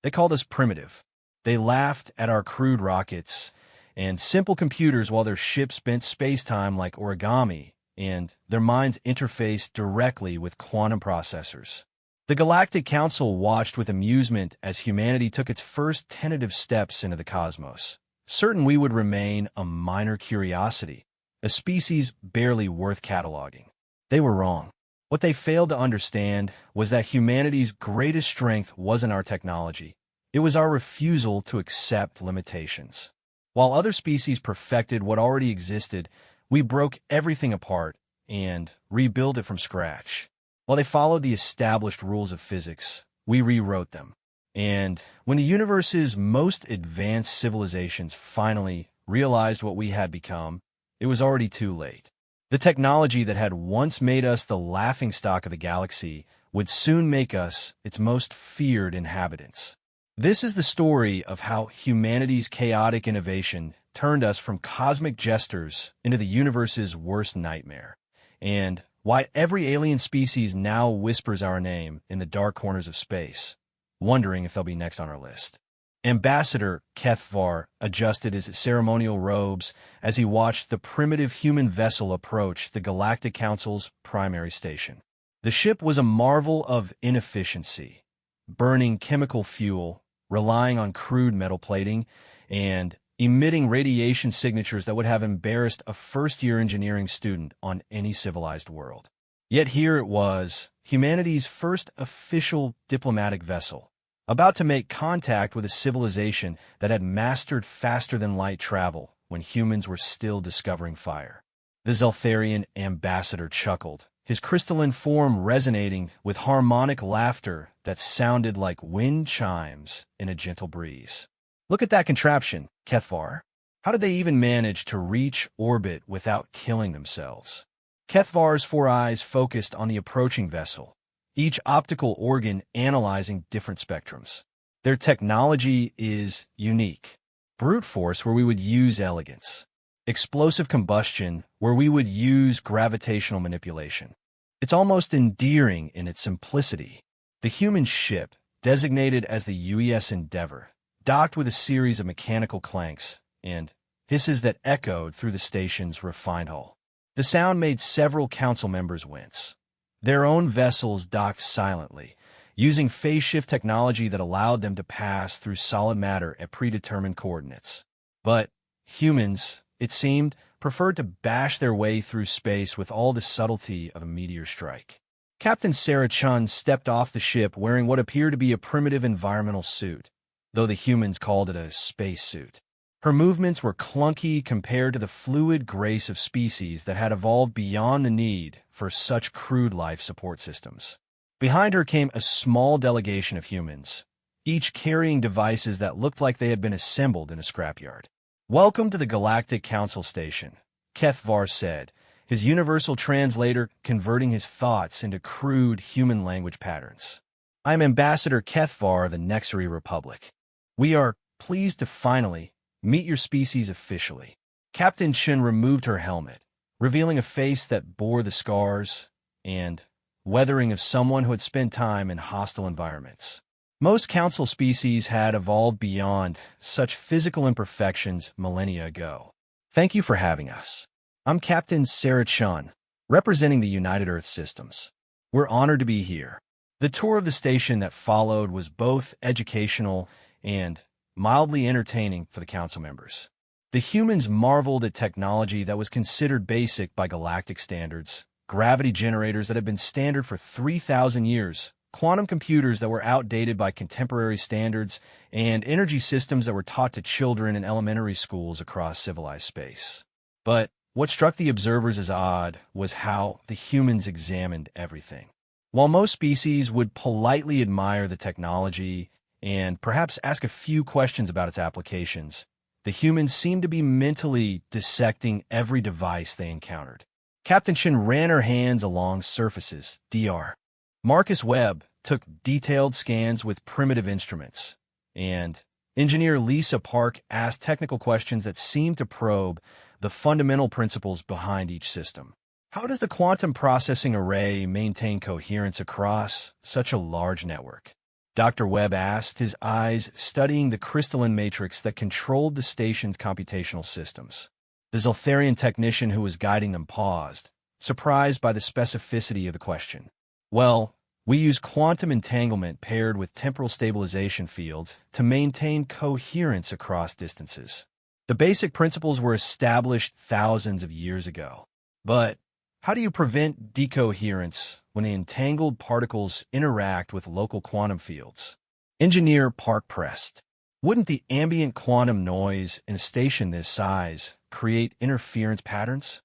They called us primitive. They laughed at our crude rockets and simple computers while their ships bent space-time like origami, and their minds interfaced directly with quantum processors. The Galactic Council watched with amusement as humanity took its first tentative steps into the cosmos, certain we would remain a minor curiosity, a species barely worth cataloging. They were wrong. What they failed to understand was that humanity's greatest strength wasn't our technology. It was our refusal to accept limitations. While other species perfected what already existed, we broke everything apart and rebuilt it from scratch. While they followed the established rules of physics, we rewrote them. And when the universe's most advanced civilizations finally realized what we had become, it was already too late. The technology that had once made us the laughingstock of the galaxy would soon make us its most feared inhabitants. This is the story of how humanity's chaotic innovation turned us from cosmic jesters into the universe's worst nightmare, and why every alien species now whispers our name in the dark corners of space, wondering if they'll be next on our list. Ambassador Kethvar adjusted his ceremonial robes as he watched the primitive human vessel approach the Galactic Council's primary station. The ship was a marvel of inefficiency, burning chemical fuel, relying on crude metal plating, and emitting radiation signatures that would have embarrassed a first-year engineering student on any civilized world. Yet here it was, humanity's first official diplomatic vessel, about to make contact with a civilization that had mastered faster-than-light travel when humans were still discovering fire. The Zeltharian ambassador chuckled, his crystalline form resonating with harmonic laughter that sounded like wind chimes in a gentle breeze. Look at that contraption, Kethvar. How did they even manage to reach orbit without killing themselves? Kethvar's four eyes focused on the approaching vessel, each optical organ analyzing different spectrums. Their technology is unique. Brute force where we would use elegance. Explosive combustion where we would use gravitational manipulation. It's almost endearing in its simplicity. The human ship, designated as the UES Endeavor, docked with a series of mechanical clanks and hisses that echoed through the station's refined hull. The sound made several council members wince. Their own vessels docked silently, using phase shift technology that allowed them to pass through solid matter at predetermined coordinates. But humans, it seemed, preferred to bash their way through space with all the subtlety of a meteor strike. Captain Sarah Chun stepped off the ship wearing what appeared to be a primitive environmental suit, though the humans called it a spacesuit. Her movements were clunky compared to the fluid grace of species that had evolved beyond the need for such crude life support systems. Behind her came a small delegation of humans, each carrying devices that looked like they had been assembled in a scrapyard. "Welcome to the Galactic Council Station," Kethvar said, his universal translator converting his thoughts into crude human language patterns. "I'm Ambassador Kethvar of the Nexari Republic. We are pleased to finally meet your species officially." Captain Chun removed her helmet, revealing a face that bore the scars and weathering of someone who had spent time in hostile environments. Most council species had evolved beyond such physical imperfections millennia ago. "Thank you for having us. I'm Captain Sarah Chun, representing the United Earth Systems. We're honored to be here." The tour of the station that followed was both educational and mildly entertaining for the council members. The humans marveled at technology that was considered basic by galactic standards, gravity generators that had been standard for 3,000 years, quantum computers that were outdated by contemporary standards, and energy systems that were taught to children in elementary schools across civilized space. But what struck the observers as odd was how the humans examined everything. While most species would politely admire the technology and perhaps ask a few questions about its applications, the humans seemed to be mentally dissecting every device they encountered. Captain Chin ran her hands along surfaces, Dr. Marcus Webb took detailed scans with primitive instruments, and engineer Lisa Park asked technical questions that seemed to probe the fundamental principles behind each system. How does the quantum processing array maintain coherence across such a large network? Dr. Webb asked, his eyes studying the crystalline matrix that controlled the station's computational systems. The Zoltharian technician who was guiding them paused, surprised by the specificity of the question. Well, we use quantum entanglement paired with temporal stabilization fields to maintain coherence across distances. The basic principles were established thousands of years ago. But how do you prevent decoherence when the entangled particles interact with local quantum fields? Engineer Park pressed. Wouldn't the ambient quantum noise in a station this size create interference patterns?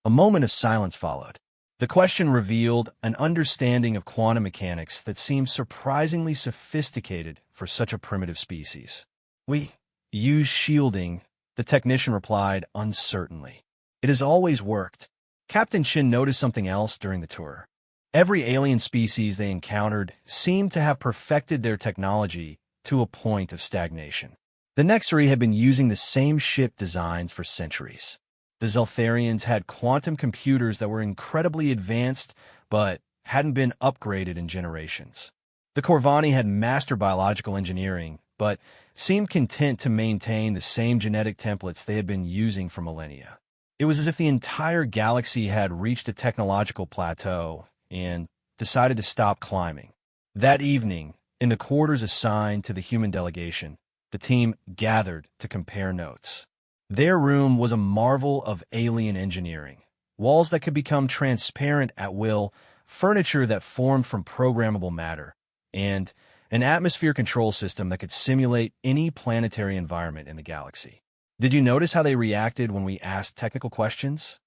A moment of silence followed. The question revealed an understanding of quantum mechanics that seemed surprisingly sophisticated for such a primitive species. We use shielding, the technician replied uncertainly. It has always worked. Captain Shin noticed something else during the tour. Every alien species they encountered seemed to have perfected their technology to a point of stagnation. The Nexari had been using the same ship designs for centuries. The Zoltharians had quantum computers that were incredibly advanced, but hadn't been upgraded in generations. The Corvani had mastered biological engineering, but seemed content to maintain the same genetic templates they had been using for millennia. It was as if the entire galaxy had reached a technological plateau and decided to stop climbing. That evening, in the quarters assigned to the human delegation, the team gathered to compare notes. Their room was a marvel of alien engineering. Walls that could become transparent at will, furniture that formed from programmable matter, and an atmosphere control system that could simulate any planetary environment in the galaxy. Did you notice how they reacted when we asked technical questions?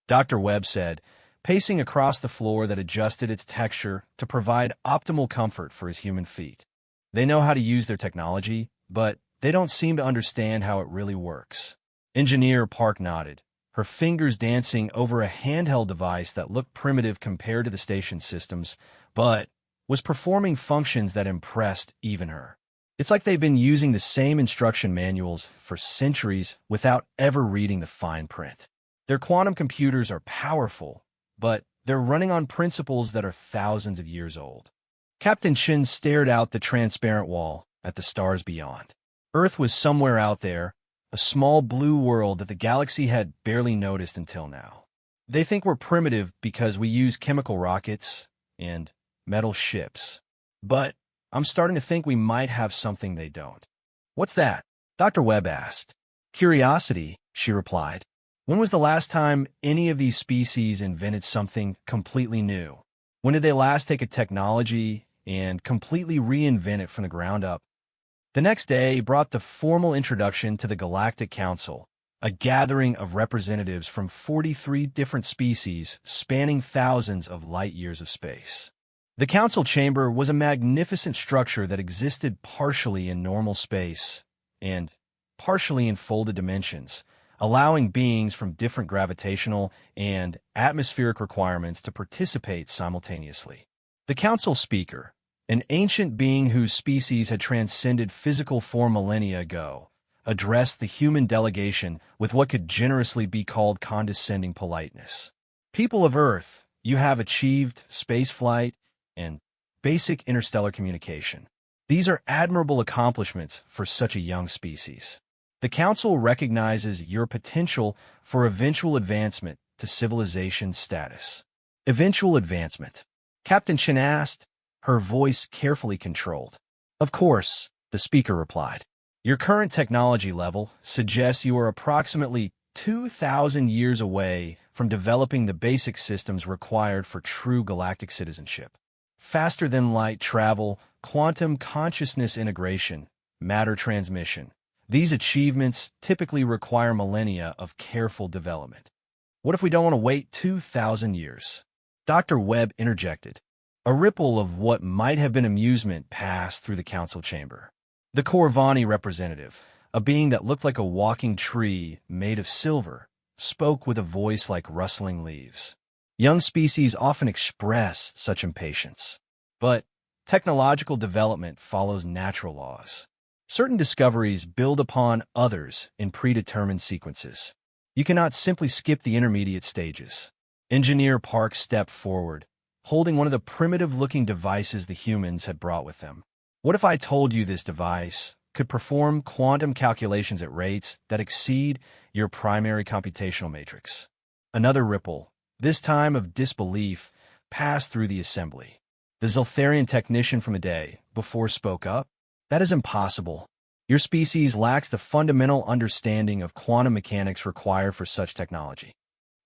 Dr. Webb said, pacing across the floor that adjusted its texture to provide optimal comfort for his human feet. They know how to use their technology, but they don't seem to understand how it really works. Engineer Park nodded, her fingers dancing over a handheld device that looked primitive compared to the station's systems, but was performing functions that impressed even her. It's like they've been using the same instruction manuals for centuries without ever reading the fine print. Their quantum computers are powerful, but they're running on principles that are thousands of years old. Captain Shin stared out the transparent wall at the stars beyond. Earth was somewhere out there, a small blue world that the galaxy had barely noticed until now. They think we're primitive because we use chemical rockets and metal ships. But I'm starting to think we might have something they don't. What's that? Dr. Webb asked. Curiosity, she replied. When was the last time any of these species invented something completely new? When did they last take a technology and completely reinvent it from the ground up? The next day brought the formal introduction to the Galactic Council, a gathering of representatives from 43 different species spanning thousands of light-years of space. The council chamber was a magnificent structure that existed partially in normal space and partially in folded dimensions, allowing beings from different gravitational and atmospheric requirements to participate simultaneously. The council speaker, an ancient being whose species had transcended physical form millennia ago, addressed the human delegation with what could generously be called condescending politeness. People of Earth, you have achieved spaceflight and basic interstellar communication. These are admirable accomplishments for such a young species. The Council recognizes your potential for eventual advancement to civilization status. Eventual advancement? Captain Shin asked, her voice carefully controlled. Of course, the speaker replied. Your current technology level suggests you are approximately 2,000 years away from developing the basic systems required for true galactic citizenship. Faster-than-light travel, quantum consciousness integration, matter transmission. These achievements typically require millennia of careful development. What if we don't want to wait 2,000 years? Dr. Webb interjected. A ripple of what might have been amusement passed through the council chamber. The Corvani representative, a being that looked like a walking tree made of silver, spoke with a voice like rustling leaves. Young species often express such impatience. But technological development follows natural laws. Certain discoveries build upon others in predetermined sequences. You cannot simply skip the intermediate stages. Engineer Park stepped forward, holding one of the primitive-looking devices the humans had brought with them. What if I told you this device could perform quantum calculations at rates that exceed your primary computational matrix? Another ripple, this time of disbelief, passed through the assembly. The Ziltharian technician from a day before spoke up. That is impossible. Your species lacks the fundamental understanding of quantum mechanics required for such technology.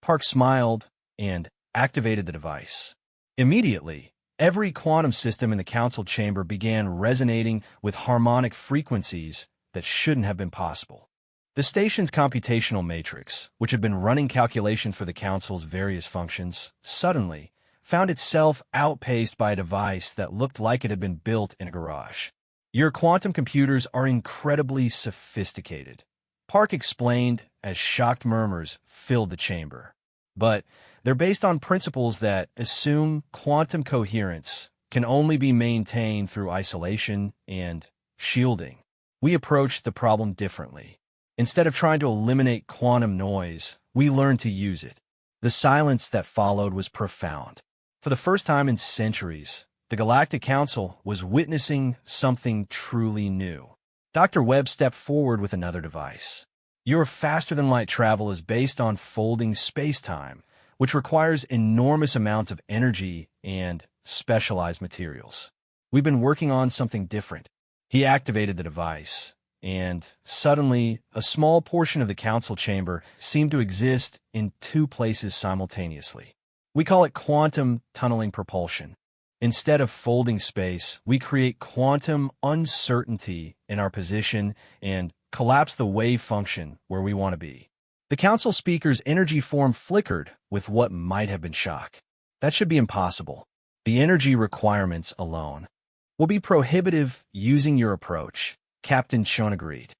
Park smiled and activated the device. Immediately, every quantum system in the council chamber began resonating with harmonic frequencies that shouldn't have been possible. The station's computational matrix, which had been running calculations for the council's various functions, suddenly found itself outpaced by a device that looked like it had been built in a garage. Your quantum computers are incredibly sophisticated, Park explained as shocked murmurs filled the chamber. But they're based on principles that assume quantum coherence can only be maintained through isolation and shielding. We approached the problem differently. Instead of trying to eliminate quantum noise, we learned to use it. The silence that followed was profound. For the first time in centuries, the Galactic Council was witnessing something truly new. Dr. Webb stepped forward with another device. Your faster-than-light travel is based on folding space-time, which requires enormous amounts of energy and specialized materials. We've been working on something different. He activated the device, and suddenly, a small portion of the council chamber seemed to exist in two places simultaneously. We call it quantum tunneling propulsion. Instead of folding space, we create quantum uncertainty in our position and collapse the wave function where we want to be. The council speaker's energy form flickered with what might have been shock. That should be impossible. The energy requirements alone will be prohibitive using your approach, Captain Chun agreed.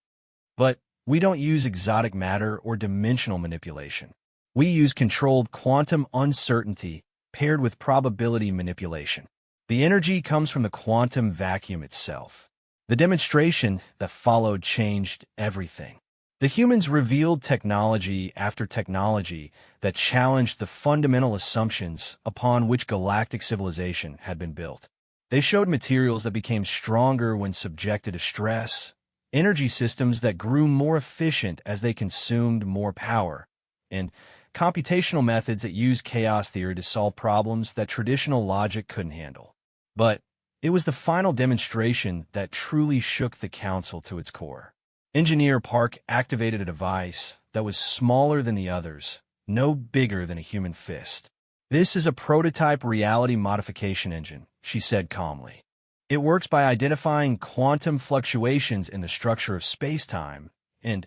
But we don't use exotic matter or dimensional manipulation. We use controlled quantum uncertainty paired with probability manipulation. The energy comes from the quantum vacuum itself. The demonstration that followed changed everything. The humans revealed technology after technology that challenged the fundamental assumptions upon which galactic civilization had been built. They showed materials that became stronger when subjected to stress, energy systems that grew more efficient as they consumed more power, and computational methods that use chaos theory to solve problems that traditional logic couldn't handle. But it was the final demonstration that truly shook the council to its core. Engineer Park activated a device that was smaller than the others, no bigger than a human fist. This is a prototype reality modification engine, she said calmly. It works by identifying quantum fluctuations in the structure of space-time and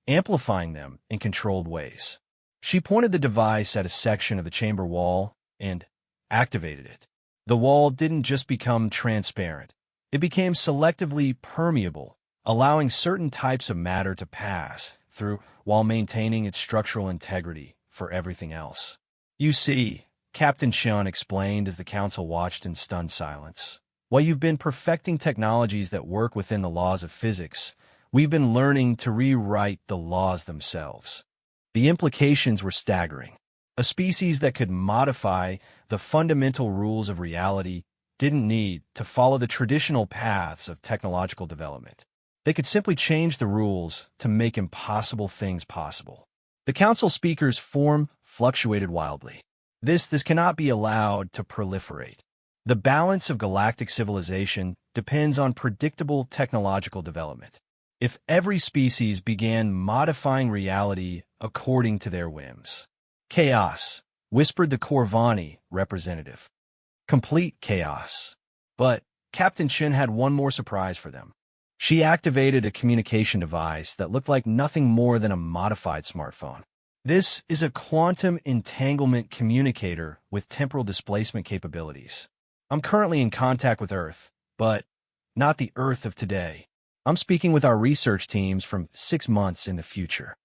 amplifying them in controlled ways. She pointed the device at a section of the chamber wall and activated it. The wall didn't just become transparent. It became selectively permeable, allowing certain types of matter to pass through while maintaining its structural integrity for everything else. You see, Captain Chun explained as the council watched in stunned silence. While you've been perfecting technologies that work within the laws of physics, we've been learning to rewrite the laws themselves. The implications were staggering. A species that could modify the fundamental rules of reality didn't need to follow the traditional paths of technological development. They could simply change the rules to make impossible things possible. The council speaker's form fluctuated wildly. This cannot be allowed to proliferate. The balance of galactic civilization depends on predictable technological development. If every species began modifying reality according to their whims. Chaos, whispered the Corvani representative. Complete chaos. But Captain Chun had one more surprise for them. She activated a communication device that looked like nothing more than a modified smartphone. This is a quantum entanglement communicator with temporal displacement capabilities. I'm currently in contact with Earth, but not the Earth of today. I'm speaking with our research teams from 6 months in the future.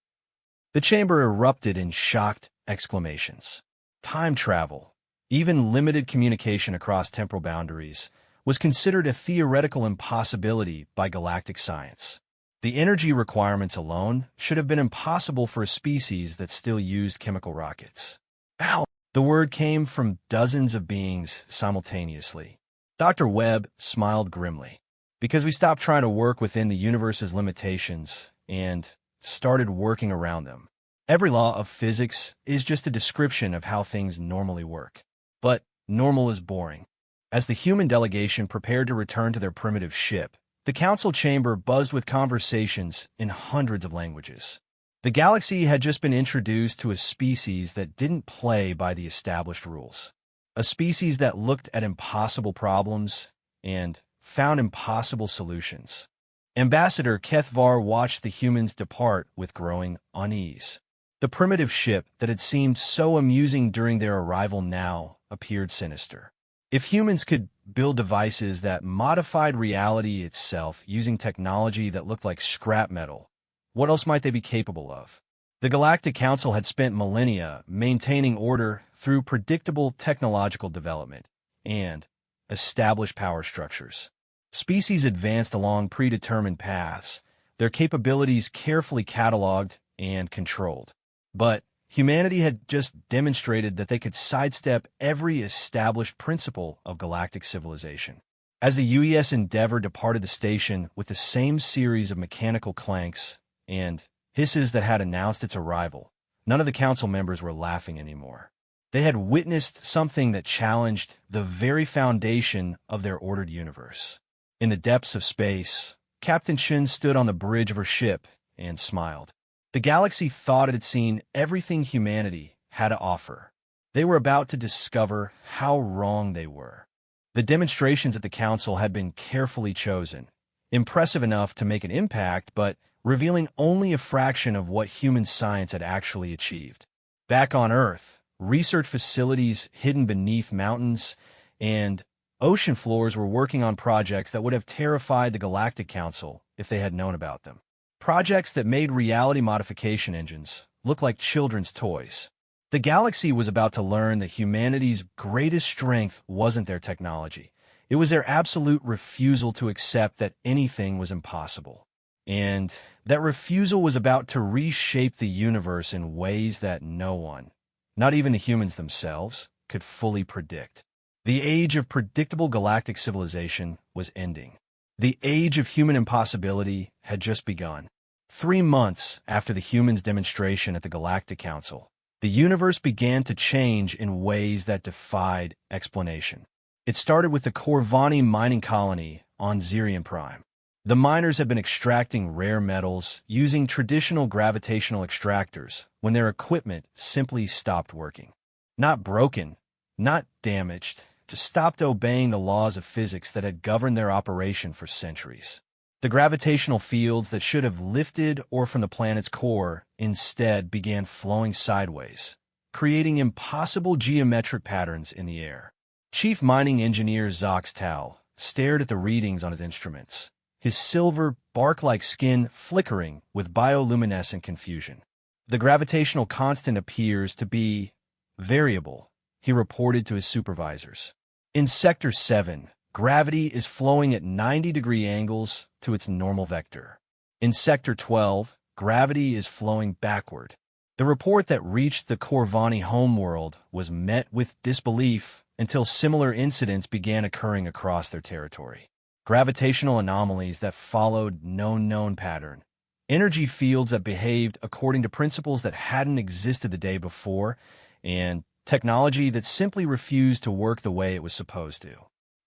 The chamber erupted in shocked exclamations. Time travel, even limited communication across temporal boundaries, was considered a theoretical impossibility by galactic science. The energy requirements alone should have been impossible for a species that still used chemical rockets. Ow! The word came from dozens of beings simultaneously. Dr. Webb smiled grimly. Because we stopped trying to work within the universe's limitations and started working around them. Every law of physics is just a description of how things normally work. But normal is boring. As the human delegation prepared to return to their primitive ship, the council chamber buzzed with conversations in hundreds of languages. The galaxy had just been introduced to a species that didn't play by the established rules. A species that looked at impossible problems and found impossible solutions. Ambassador Kethvar watched the humans depart with growing unease. The primitive ship that had seemed so amusing during their arrival now appeared sinister. If humans could build devices that modified reality itself using technology that looked like scrap metal, what else might they be capable of? The Galactic Council had spent millennia maintaining order through predictable technological development and established power structures. Species advanced along predetermined paths, their capabilities carefully cataloged and controlled. But humanity had just demonstrated that they could sidestep every established principle of galactic civilization. As the UES Endeavor departed the station with the same series of mechanical clanks and hisses that had announced its arrival, none of the council members were laughing anymore. They had witnessed something that challenged the very foundation of their ordered universe. In the depths of space, Captain Shin stood on the bridge of her ship and smiled. The galaxy thought it had seen everything humanity had to offer. They were about to discover how wrong they were. The demonstrations at the council had been carefully chosen, impressive enough to make an impact, but revealing only a fraction of what human science had actually achieved. Back on Earth, research facilities hidden beneath mountains and ocean floors were working on projects that would have terrified the Galactic Council if they had known about them. Projects that made reality modification engines look like children's toys. The galaxy was about to learn that humanity's greatest strength wasn't their technology. It was their absolute refusal to accept that anything was impossible. And that refusal was about to reshape the universe in ways that no one, not even the humans themselves, could fully predict. The age of predictable galactic civilization was ending. The age of human impossibility had just begun. 3 months after the humans' demonstration at the Galactic Council, the universe began to change in ways that defied explanation. It started with the Corvani mining colony on Zirian Prime. The miners had been extracting rare metals using traditional gravitational extractors when their equipment simply stopped working. Not broken, not damaged, just stopped obeying the laws of physics that had governed their operation for centuries. The gravitational fields that should have lifted ore from the planet's core instead began flowing sideways, creating impossible geometric patterns in the air. Chief Mining Engineer Zox Tao stared at the readings on his instruments, his silver, bark-like skin flickering with bioluminescent confusion. The gravitational constant appears to be variable, he reported to his supervisors. In Sector 7, gravity is flowing at 90-degree angles to its normal vector. In Sector 12, gravity is flowing backward. The report that reached the Corvani homeworld was met with disbelief until similar incidents began occurring across their territory. Gravitational anomalies that followed no known pattern. Energy fields that behaved according to principles that hadn't existed the day before, and technology that simply refused to work the way it was supposed to.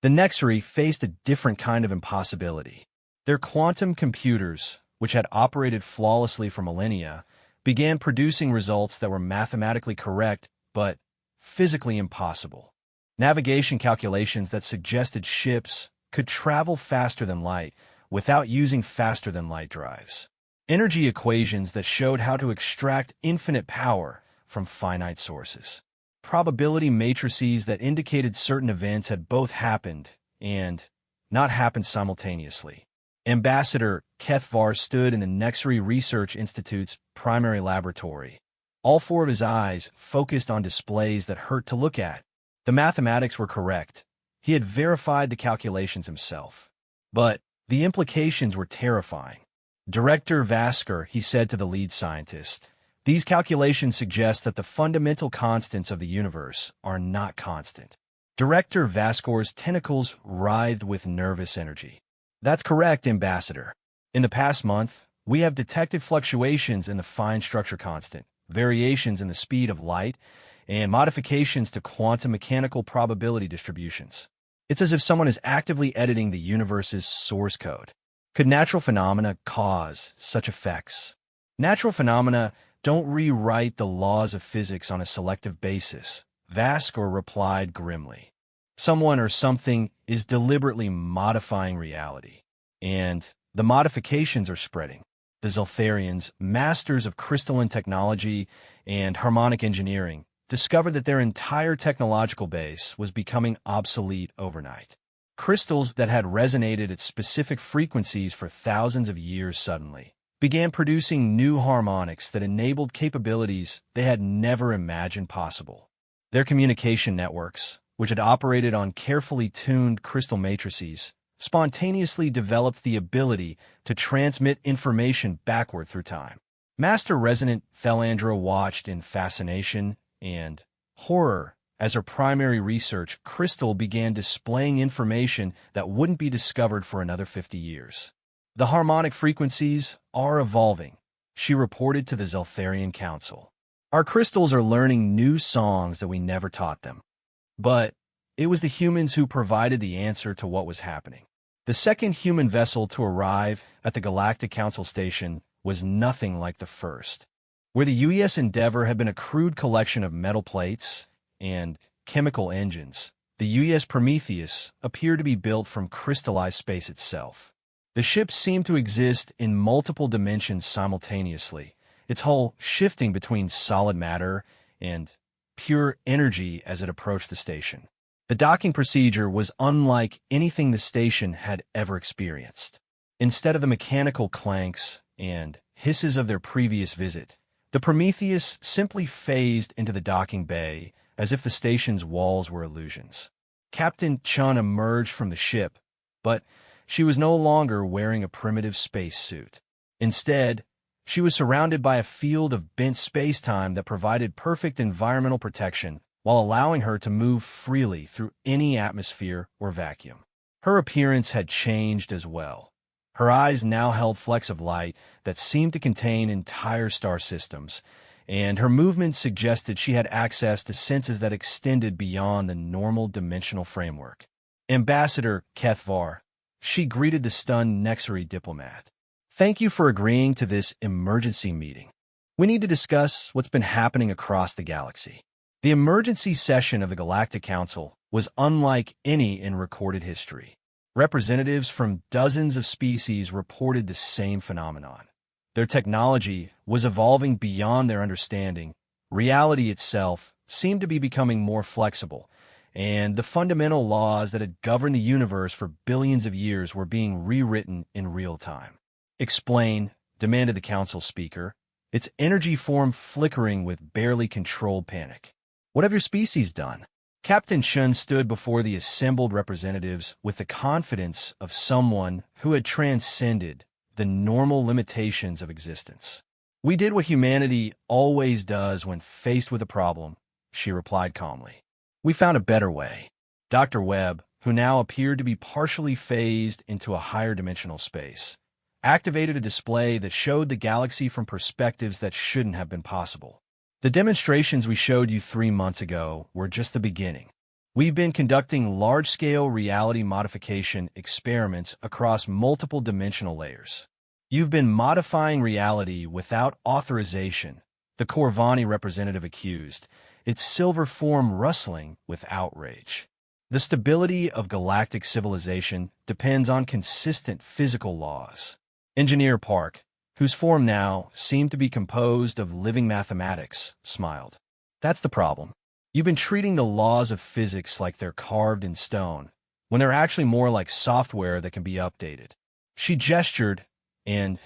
The Nexari faced a different kind of impossibility. Their quantum computers, which had operated flawlessly for millennia, began producing results that were mathematically correct but physically impossible. Navigation calculations that suggested ships could travel faster than light without using faster-than-light drives. Energy equations that showed how to extract infinite power from finite sources. Probability matrices that indicated certain events had both happened and not happened simultaneously. Ambassador Kethvar stood in the Nexari Research Institute's primary laboratory. All 4 of his eyes focused on displays that hurt to look at. The mathematics were correct. He had verified the calculations himself. But the implications were terrifying. Director Vasker, he said to the lead scientist, these calculations suggest that the fundamental constants of the universe are not constant. Director Vaskor's tentacles writhed with nervous energy. That's correct, Ambassador. In the past month, we have detected fluctuations in the fine structure constant, variations in the speed of light, and modifications to quantum mechanical probability distributions. It's as if someone is actively editing the universe's source code. Could natural phenomena cause such effects? Natural phenomena don't rewrite the laws of physics on a selective basis, Vaskor replied grimly. Someone or something is deliberately modifying reality, and the modifications are spreading. The Zeltharians, masters of crystalline technology and harmonic engineering, discovered that their entire technological base was becoming obsolete overnight. Crystals that had resonated at specific frequencies for thousands of years suddenly began producing new harmonics that enabled capabilities they had never imagined possible. Their communication networks, which had operated on carefully tuned crystal matrices, spontaneously developed the ability to transmit information backward through time. Master Resonant Thelandra watched in fascination and horror as her primary research crystal began displaying information that wouldn't be discovered for another 50 years. The harmonic frequencies are evolving, she reported to the Zeltharian Council. Our crystals are learning new songs that we never taught them. But it was the humans who provided the answer to what was happening. The second human vessel to arrive at the Galactic Council station was nothing like the first. Where the UES Endeavor had been a crude collection of metal plates and chemical engines, the UES Prometheus appeared to be built from crystallized space itself. The ship seemed to exist in multiple dimensions simultaneously, its hull shifting between solid matter and pure energy as it approached the station. The docking procedure was unlike anything the station had ever experienced. Instead of the mechanical clanks and hisses of their previous visit, the Prometheus simply phased into the docking bay as if the station's walls were illusions. Captain Chun emerged from the ship, but she was no longer wearing a primitive spacesuit. Instead, she was surrounded by a field of bent space-time that provided perfect environmental protection while allowing her to move freely through any atmosphere or vacuum. Her appearance had changed as well. Her eyes now held flecks of light that seemed to contain entire star systems, and her movements suggested she had access to senses that extended beyond the normal dimensional framework. Ambassador Kethvar, she greeted the stunned Nexari diplomat. Thank you for agreeing to this emergency meeting. We need to discuss what's been happening across the galaxy. The emergency session of the Galactic Council was unlike any in recorded history. Representatives from dozens of species reported the same phenomenon. Their technology was evolving beyond their understanding. Reality itself seemed to be becoming more flexible, and the fundamental laws that had governed the universe for billions of years were being rewritten in real time. Explain, demanded the council speaker, its energy form flickering with barely controlled panic. What have your species done? Captain Chun stood before the assembled representatives with the confidence of someone who had transcended the normal limitations of existence. We did what humanity always does when faced with a problem, she replied calmly. We found a better way. Dr. Webb, who now appeared to be partially phased into a higher dimensional space, activated a display that showed the galaxy from perspectives that shouldn't have been possible. The demonstrations we showed you 3 months ago were just the beginning. We've been conducting large-scale reality modification experiments across multiple dimensional layers. You've been modifying reality without authorization, the Corvani representative accused, its silver form rustling with outrage. The stability of galactic civilization depends on consistent physical laws. Engineer Park, whose form now seemed to be composed of living mathematics, smiled. That's the problem. You've been treating the laws of physics like they're carved in stone, when they're actually more like software that can be updated. She gestured, and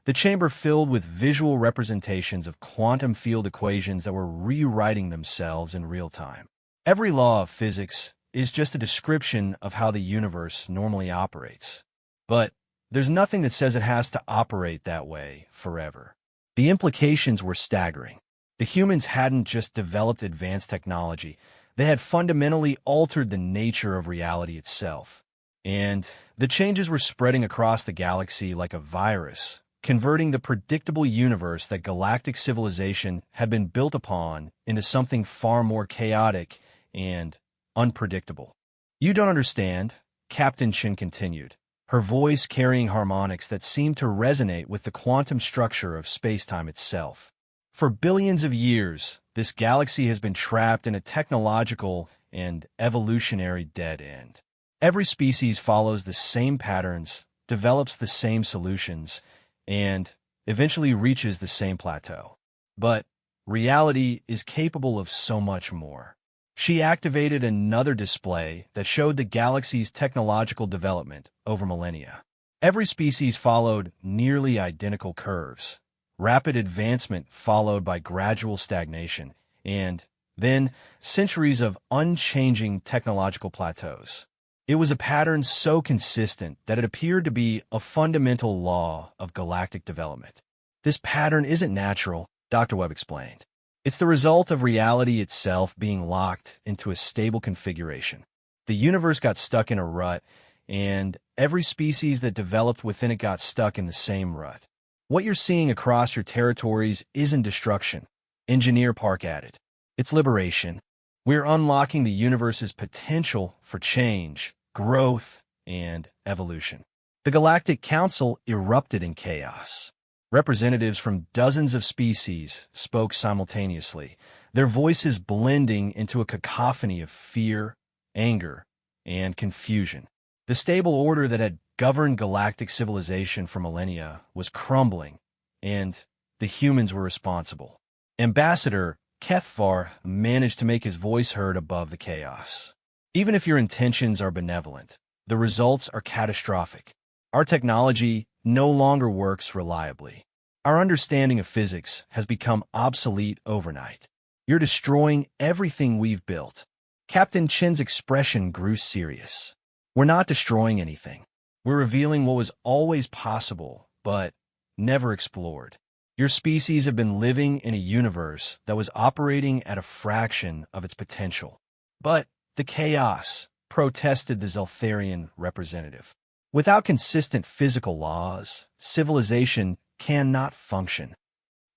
the chamber filled with visual representations of quantum field equations that were rewriting themselves in real time. Every law of physics is just a description of how the universe normally operates. But there's nothing that says it has to operate that way forever. The implications were staggering. The humans hadn't just developed advanced technology, they had fundamentally altered the nature of reality itself. And the changes were spreading across the galaxy like a virus, converting the predictable universe that galactic civilization had been built upon into something far more chaotic and unpredictable. "You don't understand," Captain Chin continued, her voice carrying harmonics that seemed to resonate with the quantum structure of spacetime itself. "For billions of years, this galaxy has been trapped in a technological and evolutionary dead end. Every species follows the same patterns, develops the same solutions, and eventually reaches the same plateau. But reality is capable of so much more." She activated another display that showed the galaxy's technological development over millennia. Every species followed nearly identical curves, rapid advancement followed by gradual stagnation, and then centuries of unchanging technological plateaus. It was a pattern so consistent that it appeared to be a fundamental law of galactic development. "This pattern isn't natural," Dr. Webb explained. "It's the result of reality itself being locked into a stable configuration. The universe got stuck in a rut, and every species that developed within it got stuck in the same rut. What you're seeing across your territories isn't destruction," Engineer Park added. "It's liberation. We're unlocking the universe's potential for change, growth, and evolution." The Galactic Council erupted in chaos. Representatives from dozens of species spoke simultaneously, their voices blending into a cacophony of fear, anger, and confusion. The stable order that had governed galactic civilization for millennia was crumbling, and the humans were responsible. Ambassador Kethvar managed to make his voice heard above the chaos. "Even if your intentions are benevolent, the results are catastrophic. Our technology no longer works reliably. Our understanding of physics has become obsolete overnight. You're destroying everything we've built." Captain Chin's expression grew serious. "We're not destroying anything. We're revealing what was always possible, but never explored. Your species have been living in a universe that was operating at a fraction of its potential." "But the chaos," protested the Zeltharian representative. "Without consistent physical laws, civilization cannot function."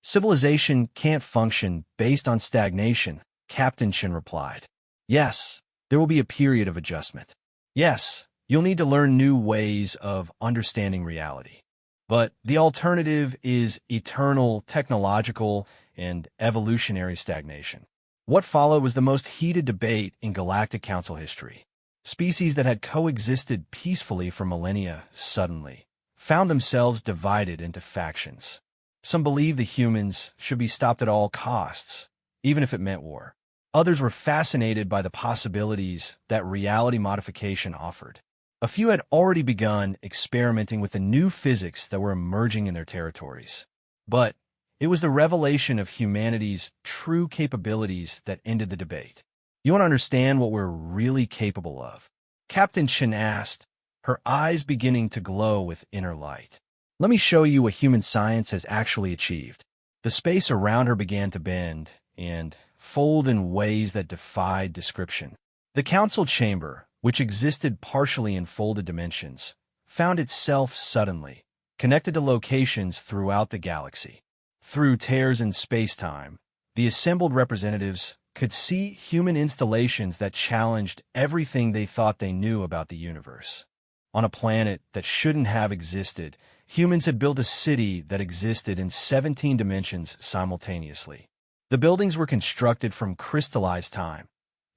"Civilization can't function based on stagnation," Captain Chin replied. "Yes, there will be a period of adjustment. Yes, you'll need to learn new ways of understanding reality. But the alternative is eternal technological and evolutionary stagnation." What followed was the most heated debate in Galactic Council history. Species that had coexisted peacefully for millennia suddenly found themselves divided into factions. Some believed the humans should be stopped at all costs, even if it meant war. Others were fascinated by the possibilities that reality modification offered. A few had already begun experimenting with the new physics that were emerging in their territories. But it was the revelation of humanity's true capabilities that ended the debate. "You want to understand what we're really capable of?" Captain Chin asked, her eyes beginning to glow with inner light. "Let me show you what human science has actually achieved." The space around her began to bend and fold in ways that defied description. The council chamber, which existed partially in folded dimensions, found itself suddenly connected to locations throughout the galaxy. Through tears in space-time, the assembled representatives could see human installations that challenged everything they thought they knew about the universe. On a planet that shouldn't have existed, humans had built a city that existed in 17 dimensions simultaneously. The buildings were constructed from crystallized time,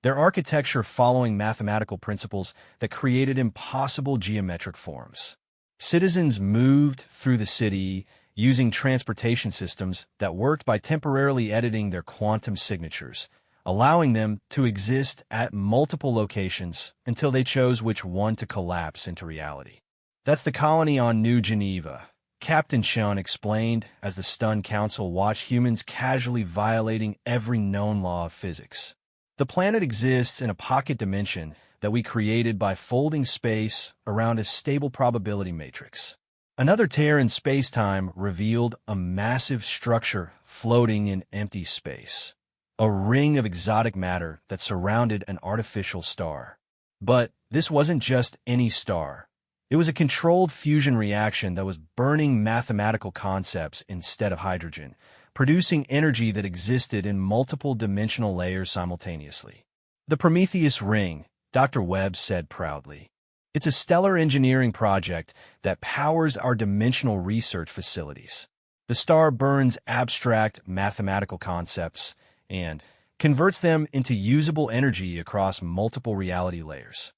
their architecture following mathematical principles that created impossible geometric forms. Citizens moved through the city using transportation systems that worked by temporarily editing their quantum signatures, allowing them to exist at multiple locations until they chose which one to collapse into reality. "That's the colony on New Geneva," Captain Sean explained as the stunned council watched humans casually violating every known law of physics. "The planet exists in a pocket dimension that we created by folding space around a stable probability matrix." Another tear in space-time revealed a massive structure floating in empty space, a ring of exotic matter that surrounded an artificial star. But This wasn't just any star. It was a controlled fusion reaction that was burning mathematical concepts instead of hydrogen, producing energy that existed in multiple dimensional layers simultaneously. The Prometheus Ring, Dr. Webb said proudly. It's a stellar engineering project that powers our dimensional research facilities. The star burns abstract mathematical concepts and converts them into usable energy across multiple reality layers.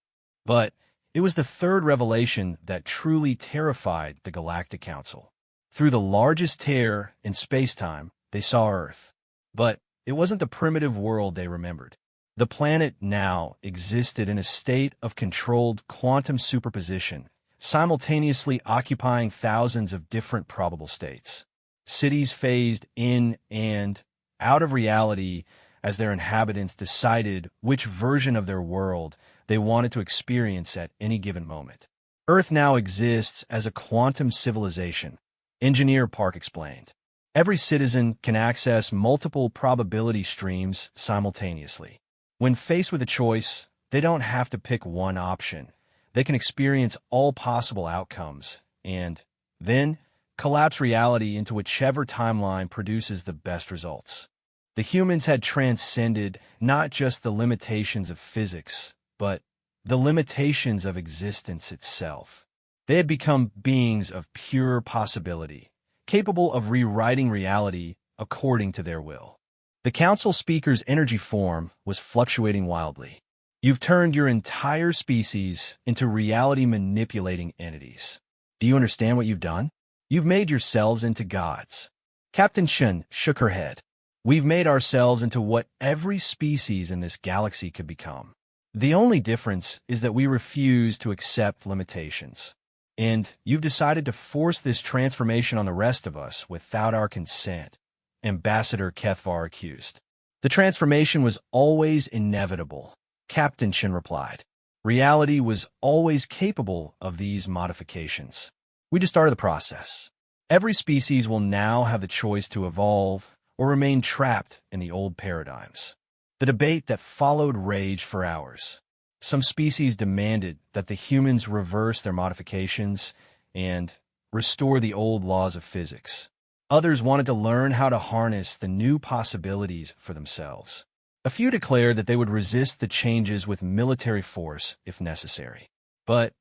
But it was the third revelation that truly terrified the Galactic Council. Through the largest tear in space-time, they saw Earth. But it wasn't the primitive world they remembered. The planet now existed in a state of controlled quantum superposition, simultaneously occupying thousands of different probable states. Cities phased in and out of reality as their inhabitants decided which version of their world they wanted to experience at any given moment. Earth now exists as a quantum civilization, Engineer Park explained. Every citizen can access multiple probability streams simultaneously. When faced with a choice, they don't have to pick one option. They can experience all possible outcomes and then collapse reality into whichever timeline produces the best results. The humans had transcended not just the limitations of physics, but the limitations of existence itself. They had become beings of pure possibility, capable of rewriting reality according to their will. The council speaker's energy form was fluctuating wildly. You've turned your entire species into reality-manipulating entities. Do you understand what you've done? You've made yourselves into gods. Captain Shun shook her head. We've made ourselves into what every species in this galaxy could become. The only difference is that we refuse to accept limitations. And you've decided to force this transformation on the rest of us without our consent, Ambassador Kethvar accused. The transformation was always inevitable, Captain Shin replied. Reality was always capable of these modifications. We just started the process. Every species will now have the choice to evolve or remain trapped in the old paradigms. The debate that followed raged for hours. Some species demanded that the humans reverse their modifications and restore the old laws of physics. Others wanted to learn how to harness the new possibilities for themselves. A few declared that they would resist the changes with military force if necessary. But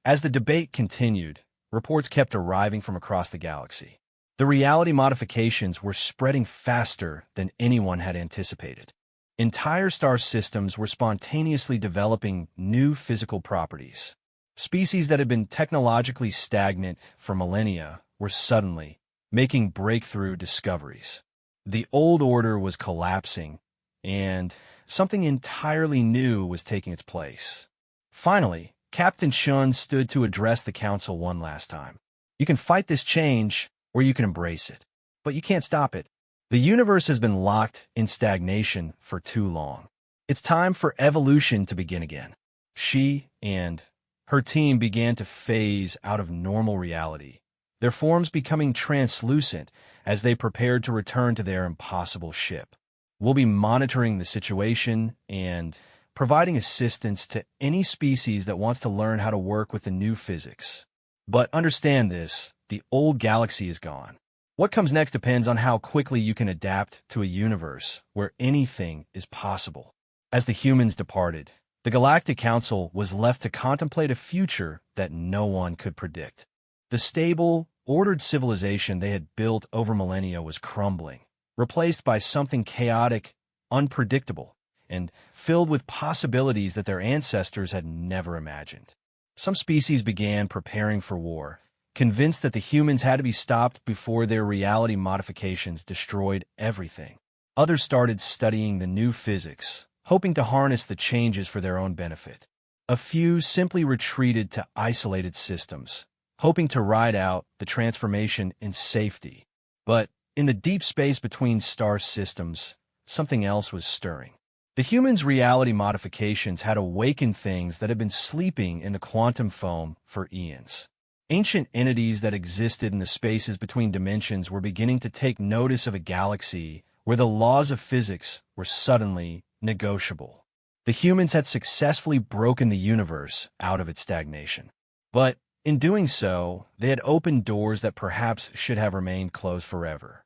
as the debate continued, reports kept arriving from across the galaxy. The reality modifications were spreading faster than anyone had anticipated. Entire star systems were spontaneously developing new physical properties. Species that had been technologically stagnant for millennia were suddenly making breakthrough discoveries. The old order was collapsing, and something entirely new was taking its place. Finally, Captain Shun stood to address the council one last time. You can fight this change, or you can embrace it, but you can't stop it. The universe has been locked in stagnation for too long. It's time for evolution to begin again. She and her team began to phase out of normal reality, their forms becoming translucent as they prepared to return to their impossible ship. We'll be monitoring the situation and providing assistance to any species that wants to learn how to work with the new physics. But understand this, the old galaxy is gone. What comes next depends on how quickly you can adapt to a universe where anything is possible. As the humans departed, the Galactic Council was left to contemplate a future that no one could predict. The stable, ordered civilization they had built over millennia was crumbling, replaced by something chaotic, unpredictable, and filled with possibilities that their ancestors had never imagined. Some species began preparing for war, convinced that the humans had to be stopped before their reality modifications destroyed everything. Others started studying the new physics, hoping to harness the changes for their own benefit. A few simply retreated to isolated systems, hoping to ride out the transformation in safety. But in the deep space between star systems, something else was stirring. The humans' reality modifications had awakened things that had been sleeping in the quantum foam for eons. Ancient entities that existed in the spaces between dimensions were beginning to take notice of a galaxy where the laws of physics were suddenly negotiable. The humans had successfully broken the universe out of its stagnation. But in doing so, they had opened doors that perhaps should have remained closed forever.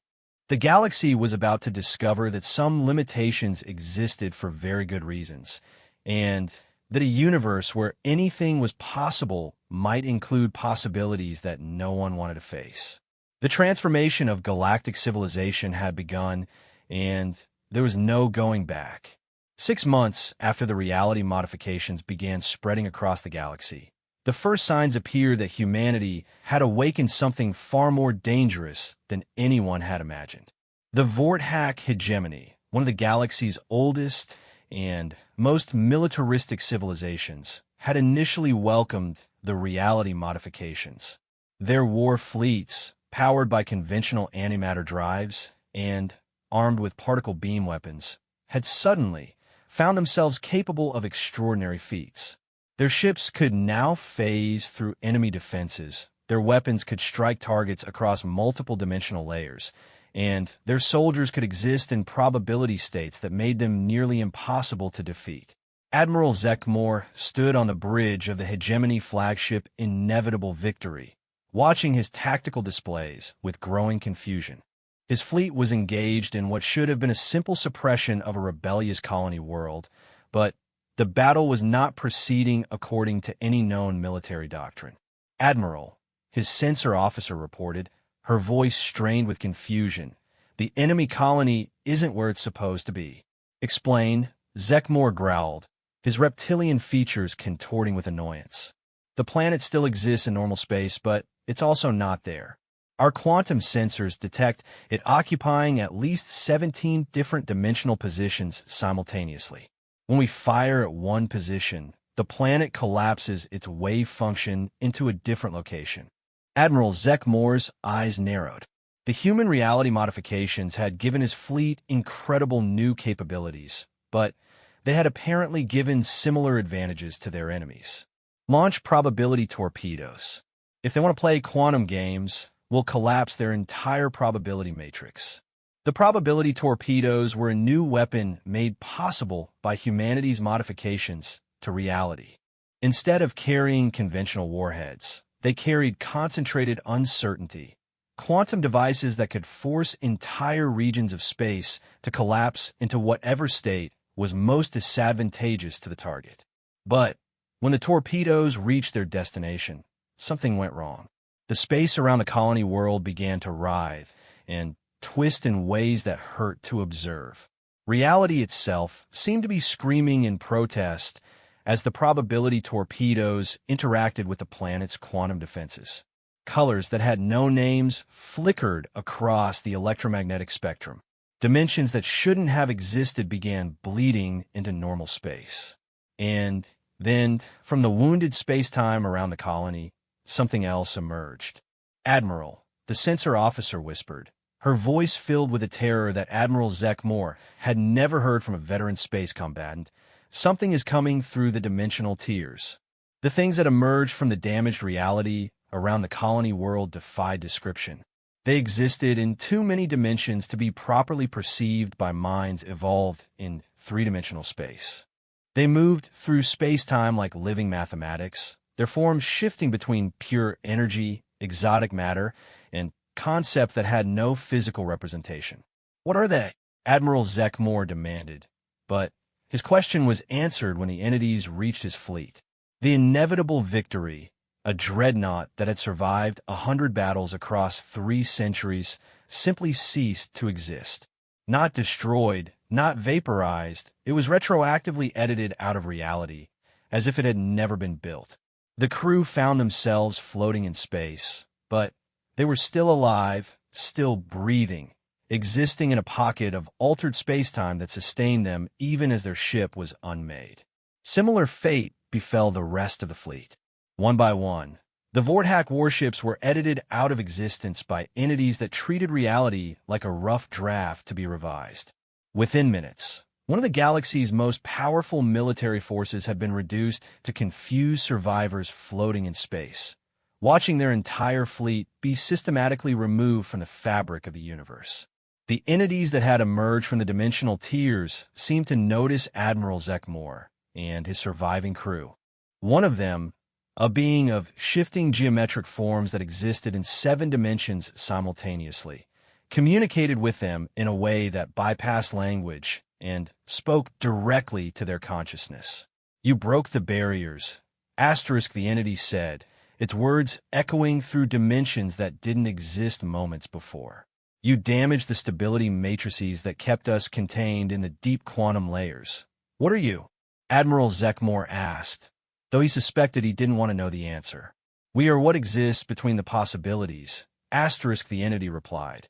The galaxy was about to discover that some limitations existed for very good reasons, and that a universe where anything was possible might include possibilities that no one wanted to face. The transformation of galactic civilization had begun, and there was no going back. 6 months after the reality modifications began spreading across the galaxy, the first signs appeared that humanity had awakened something far more dangerous than anyone had imagined. The Vorthack hegemony, one of the galaxy's oldest and most militaristic civilizations, had initially welcomed the reality modifications. Their war fleets, powered by conventional antimatter drives and armed with particle beam weapons, had suddenly found themselves capable of extraordinary feats. Their ships could now phase through enemy defenses, their weapons could strike targets across multiple dimensional layers, and their soldiers could exist in probability states that made them nearly impossible to defeat. Admiral Zekmor stood on the bridge of the hegemony flagship Inevitable Victory, watching his tactical displays with growing confusion. His fleet was engaged in what should have been a simple suppression of a rebellious colony world, but the battle was not proceeding according to any known military doctrine. "Admiral," his censor officer reported, her voice strained with confusion, "the enemy colony isn't where it's supposed to be." "Explain," Zekmor growled, his reptilian features contorting with annoyance. "The planet still exists in normal space, but it's also not there. Our quantum sensors detect it occupying at least 17 different dimensional positions simultaneously. When we fire at one position, the planet collapses its wave function into a different location." Admiral Zekmor's eyes narrowed. The human reality modifications had given his fleet incredible new capabilities, but they had apparently given similar advantages to their enemies. "Launch probability torpedoes. If they want to play quantum games, we'll collapse their entire probability matrix." The probability torpedoes were a new weapon made possible by humanity's modifications to reality. Instead of carrying conventional warheads, they carried concentrated uncertainty, quantum devices that could force entire regions of space to collapse into whatever state was most disadvantageous to the target. But when the torpedoes reached their destination, something went wrong. The space around the colony world began to writhe and twist in ways that hurt to observe. Reality itself seemed to be screaming in protest as the probability torpedoes interacted with the planet's quantum defenses. Colors that had no names flickered across the electromagnetic spectrum. Dimensions that shouldn't have existed began bleeding into normal space. And then, from the wounded space-time around the colony, something else emerged. "Admiral," the censor officer whispered, her voice filled with a terror that Admiral Zekmor had never heard from a veteran space combatant. "Something is coming through the dimensional tiers." The things that emerged from the damaged reality around the colony world defied description. They existed in too many dimensions to be properly perceived by minds evolved in three-dimensional space. They moved through space-time like living mathematics, their forms shifting between pure energy, exotic matter, and concept that had no physical representation. "What are they?" Admiral Zekmor demanded, but his question was answered when the entities reached his fleet. The Inevitable Victory, a dreadnought that had survived 100 battles across 3 centuries, simply ceased to exist. Not destroyed, not vaporized, it was retroactively edited out of reality, as if it had never been built. The crew found themselves floating in space, but they were still alive, still breathing, existing in a pocket of altered spacetime that sustained them even as their ship was unmade. Similar fate befell the rest of the fleet. One by one, the Vorthack warships were edited out of existence by entities that treated reality like a rough draft to be revised. Within minutes, one of the galaxy's most powerful military forces had been reduced to confused survivors floating in space, watching their entire fleet be systematically removed from the fabric of the universe. The entities that had emerged from the dimensional tiers seemed to notice Admiral Zekmor, and his surviving crew. One of them, a being of shifting geometric forms that existed in 7 dimensions simultaneously, communicated with them in a way that bypassed language and spoke directly to their consciousness. "You broke the barriers," the entity said, its words echoing through dimensions that didn't exist moments before. "You damaged the stability matrices that kept us contained in the deep quantum layers." "What are you?" Admiral Zekmore asked, though he suspected he didn't want to know the answer. "We are what exists between the possibilities," the entity replied.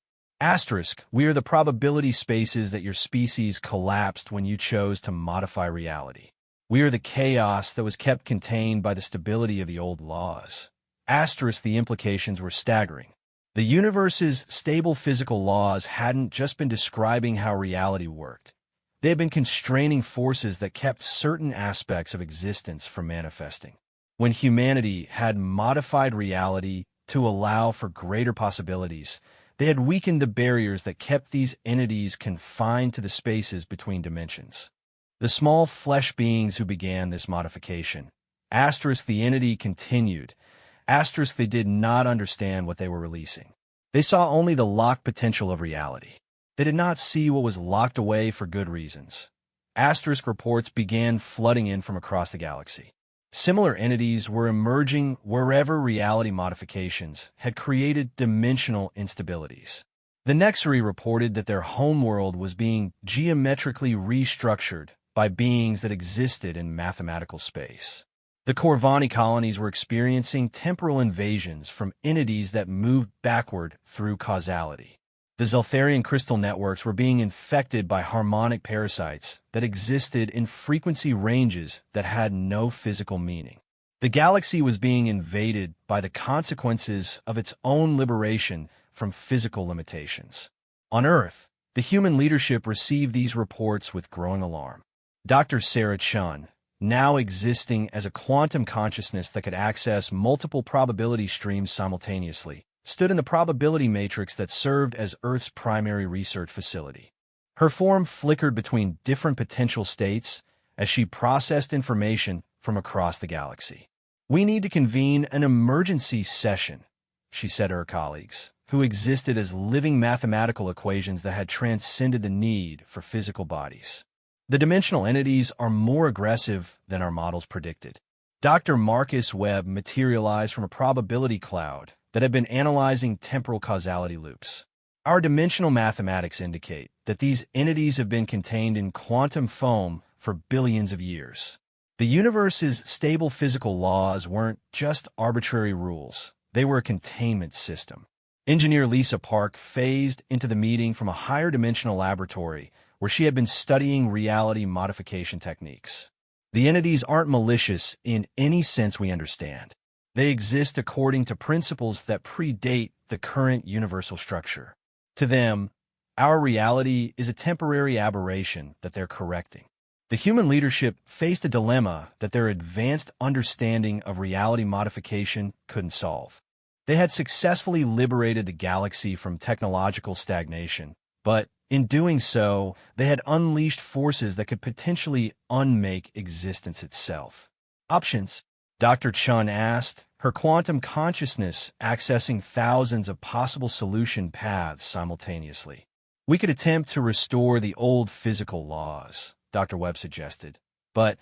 "We are the probability spaces that your species collapsed when you chose to modify reality. We are the chaos that was kept contained by the stability of the old laws." The implications were staggering. The universe's stable physical laws hadn't just been describing how reality worked. They had been constraining forces that kept certain aspects of existence from manifesting. When humanity had modified reality to allow for greater possibilities, they had weakened the barriers that kept these entities confined to the spaces between dimensions. The small flesh beings who began this modification, the entity continued, they did not understand what they were releasing. They saw only the locked potential of reality. They did not see what was locked away for good reasons. Reports began flooding in from across the galaxy. Similar entities were emerging wherever reality modifications had created dimensional instabilities. The Nexari reported that their homeworld was being geometrically restructured by beings that existed in mathematical space. The Corvani colonies were experiencing temporal invasions from entities that moved backward through causality. The Zeltharian crystal networks were being infected by harmonic parasites that existed in frequency ranges that had no physical meaning. The galaxy was being invaded by the consequences of its own liberation from physical limitations. On Earth, the human leadership received these reports with growing alarm. Dr. Sarah Chun, now existing as a quantum consciousness that could access multiple probability streams simultaneously, stood in the probability matrix that served as Earth's primary research facility. Her form flickered between different potential states as she processed information from across the galaxy. "We need to convene an emergency session," she said to her colleagues, who existed as living mathematical equations that had transcended the need for physical bodies. "The dimensional entities are more aggressive than our models predicted." Dr. Marcus Webb materialized from a probability cloud that had been analyzing temporal causality loops. "Our dimensional mathematics indicate that these entities have been contained in quantum foam for billions of years. The universe's stable physical laws weren't just arbitrary rules. They were a containment system." Engineer Lisa Park phased into the meeting from a higher dimensional laboratory where she had been studying reality modification techniques. "The entities aren't malicious in any sense we understand. They exist according to principles that predate the current universal structure. To them, our reality is a temporary aberration that they're correcting." The human leadership faced a dilemma that their advanced understanding of reality modification couldn't solve. They had successfully liberated the galaxy from technological stagnation, but in doing so, they had unleashed forces that could potentially unmake existence itself. "Options?" Dr. Chun asked, her quantum consciousness accessing thousands of possible solution paths simultaneously. "We could attempt to restore the old physical laws," Dr. Webb suggested, "but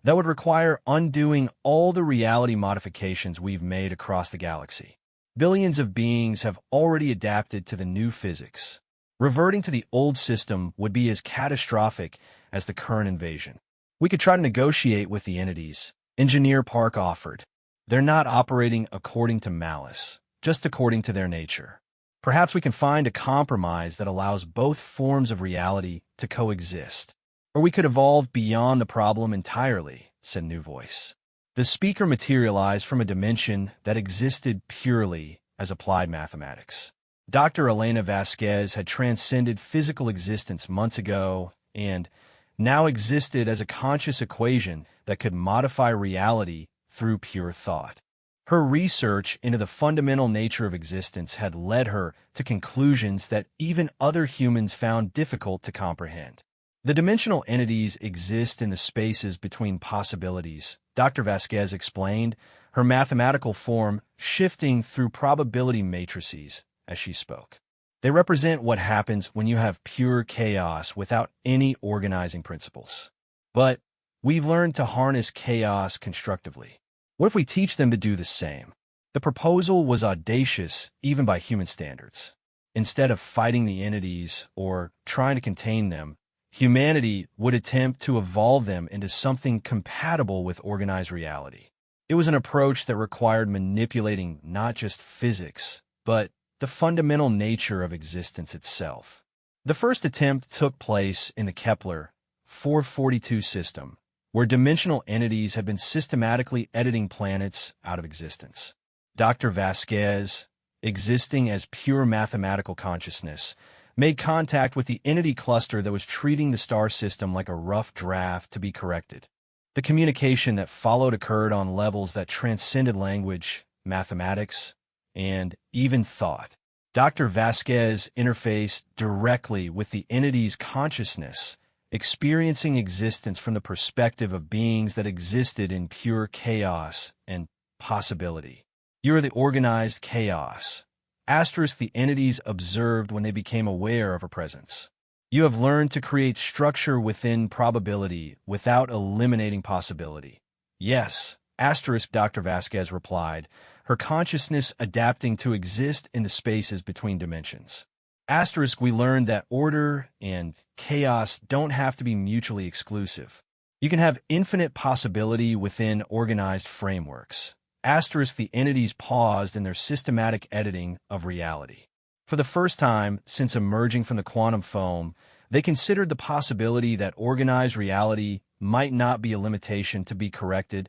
that would require undoing all the reality modifications we've made across the galaxy. Billions of beings have already adapted to the new physics. Reverting to the old system would be as catastrophic as the current invasion." "We could try to negotiate with the entities," Engineer Park offered. "They're not operating according to malice, just according to their nature. Perhaps we can find a compromise that allows both forms of reality to coexist. Or we could evolve beyond the problem entirely," said New Voice. The speaker materialized from a dimension that existed purely as applied mathematics. Dr. Elena Vasquez had transcended physical existence months ago and now existed as a conscious equation that could modify reality through pure thought. Her research into the fundamental nature of existence had led her to conclusions that even other humans found difficult to comprehend. The dimensional entities exist in the spaces between possibilities, Dr. Vasquez explained, her mathematical form shifting through probability matrices as she spoke. They represent what happens when you have pure chaos without any organizing principles. But we've learned to harness chaos constructively. What if we teach them to do the same? The proposal was audacious even by human standards. Instead of fighting the entities or trying to contain them, humanity would attempt to evolve them into something compatible with organized reality. It was an approach that required manipulating not just physics, but the fundamental nature of existence itself. The first attempt took place in the Kepler 442 system, where dimensional entities had been systematically editing planets out of existence. Dr. Vasquez, existing as pure mathematical consciousness, made contact with the entity cluster that was treating the star system like a rough draft to be corrected. The communication that followed occurred on levels that transcended language, mathematics, and even thought. Dr. Vasquez interfaced directly with the entity's consciousness, experiencing existence from the perspective of beings that existed in pure chaos and possibility. You are the organized chaos. Asterisk the entities observed when they became aware of a presence. You have learned to create structure within probability without eliminating possibility. Yes, asterisk Dr. Vasquez replied, her consciousness adapting to exist in the spaces between dimensions. Asterisk we learned that order and chaos don't have to be mutually exclusive. You can have infinite possibility within organized frameworks. Asterisk the entities paused in their systematic editing of reality. For the first time since emerging from the quantum foam, they considered the possibility that organized reality might not be a limitation to be corrected,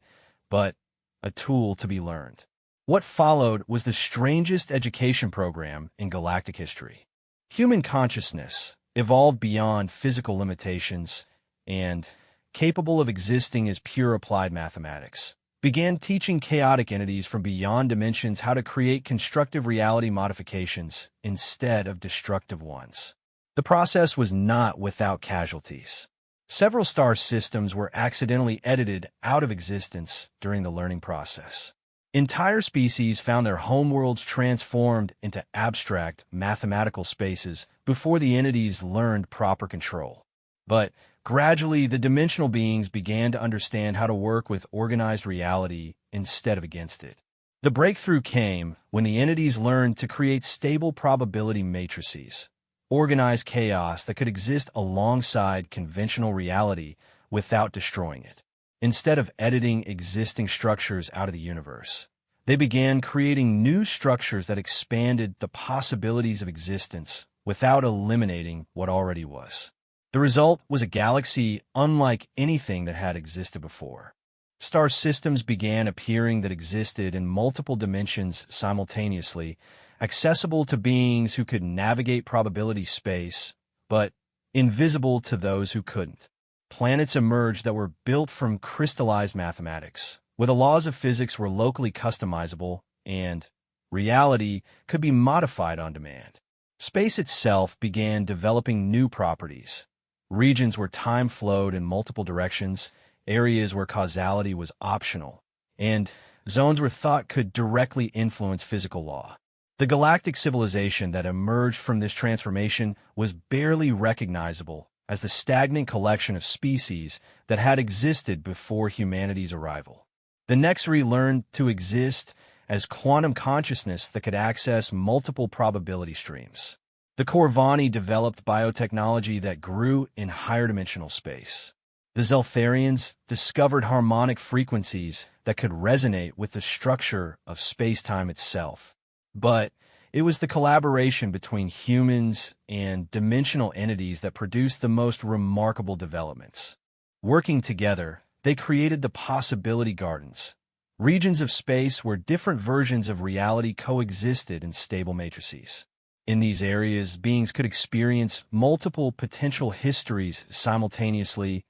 but a tool to be learned. What followed was the strangest education program in galactic history. Human consciousness evolved beyond physical limitations and, capable of existing as pure applied mathematics, began teaching chaotic entities from beyond dimensions how to create constructive reality modifications instead of destructive ones. The process was not without casualties. Several star systems were accidentally edited out of existence during the learning process. Entire species found their homeworlds transformed into abstract mathematical spaces before the entities learned proper control. But gradually, the dimensional beings began to understand how to work with organized reality instead of against it. The breakthrough came when the entities learned to create stable probability matrices, organized chaos that could exist alongside conventional reality without destroying it. Instead of editing existing structures out of the universe, they began creating new structures that expanded the possibilities of existence without eliminating what already was. The result was a galaxy unlike anything that had existed before. Star systems began appearing that existed in multiple dimensions simultaneously, accessible to beings who could navigate probability space, but invisible to those who couldn't. Planets emerged that were built from crystallized mathematics, where the laws of physics were locally customizable and reality could be modified on demand. Space itself began developing new properties. Regions where time flowed in multiple directions, areas where causality was optional, and zones where thought could directly influence physical law. The galactic civilization that emerged from this transformation was barely recognizable as the stagnant collection of species that had existed before humanity's arrival. The Nexari learned to exist as quantum consciousness that could access multiple probability streams. The Corvani developed biotechnology that grew in higher dimensional space. The Zeltharians discovered harmonic frequencies that could resonate with the structure of space-time itself. But it was the collaboration between humans and dimensional entities that produced the most remarkable developments. Working together, they created the possibility gardens, regions of space where different versions of reality coexisted in stable matrices. In these areas, beings could experience multiple potential histories simultaneously,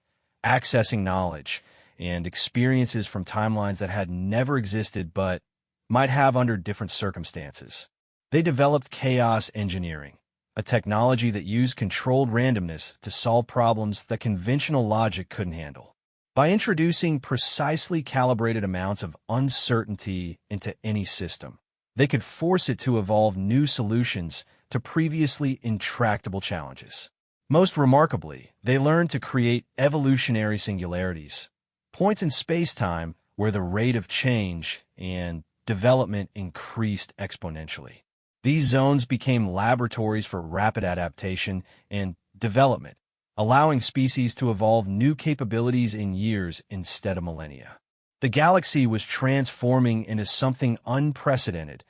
accessing knowledge and experiences from timelines that had never existed but might have under different circumstances. They developed chaos engineering, a technology that used controlled randomness to solve problems that conventional logic couldn't handle. By introducing precisely calibrated amounts of uncertainty into any system, they could force it to evolve new solutions to previously intractable challenges. Most remarkably, they learned to create evolutionary singularities, points in space-time where the rate of change and development increased exponentially. These zones became laboratories for rapid adaptation and development, allowing species to evolve new capabilities in years instead of millennia. The galaxy was transforming into something unprecedented,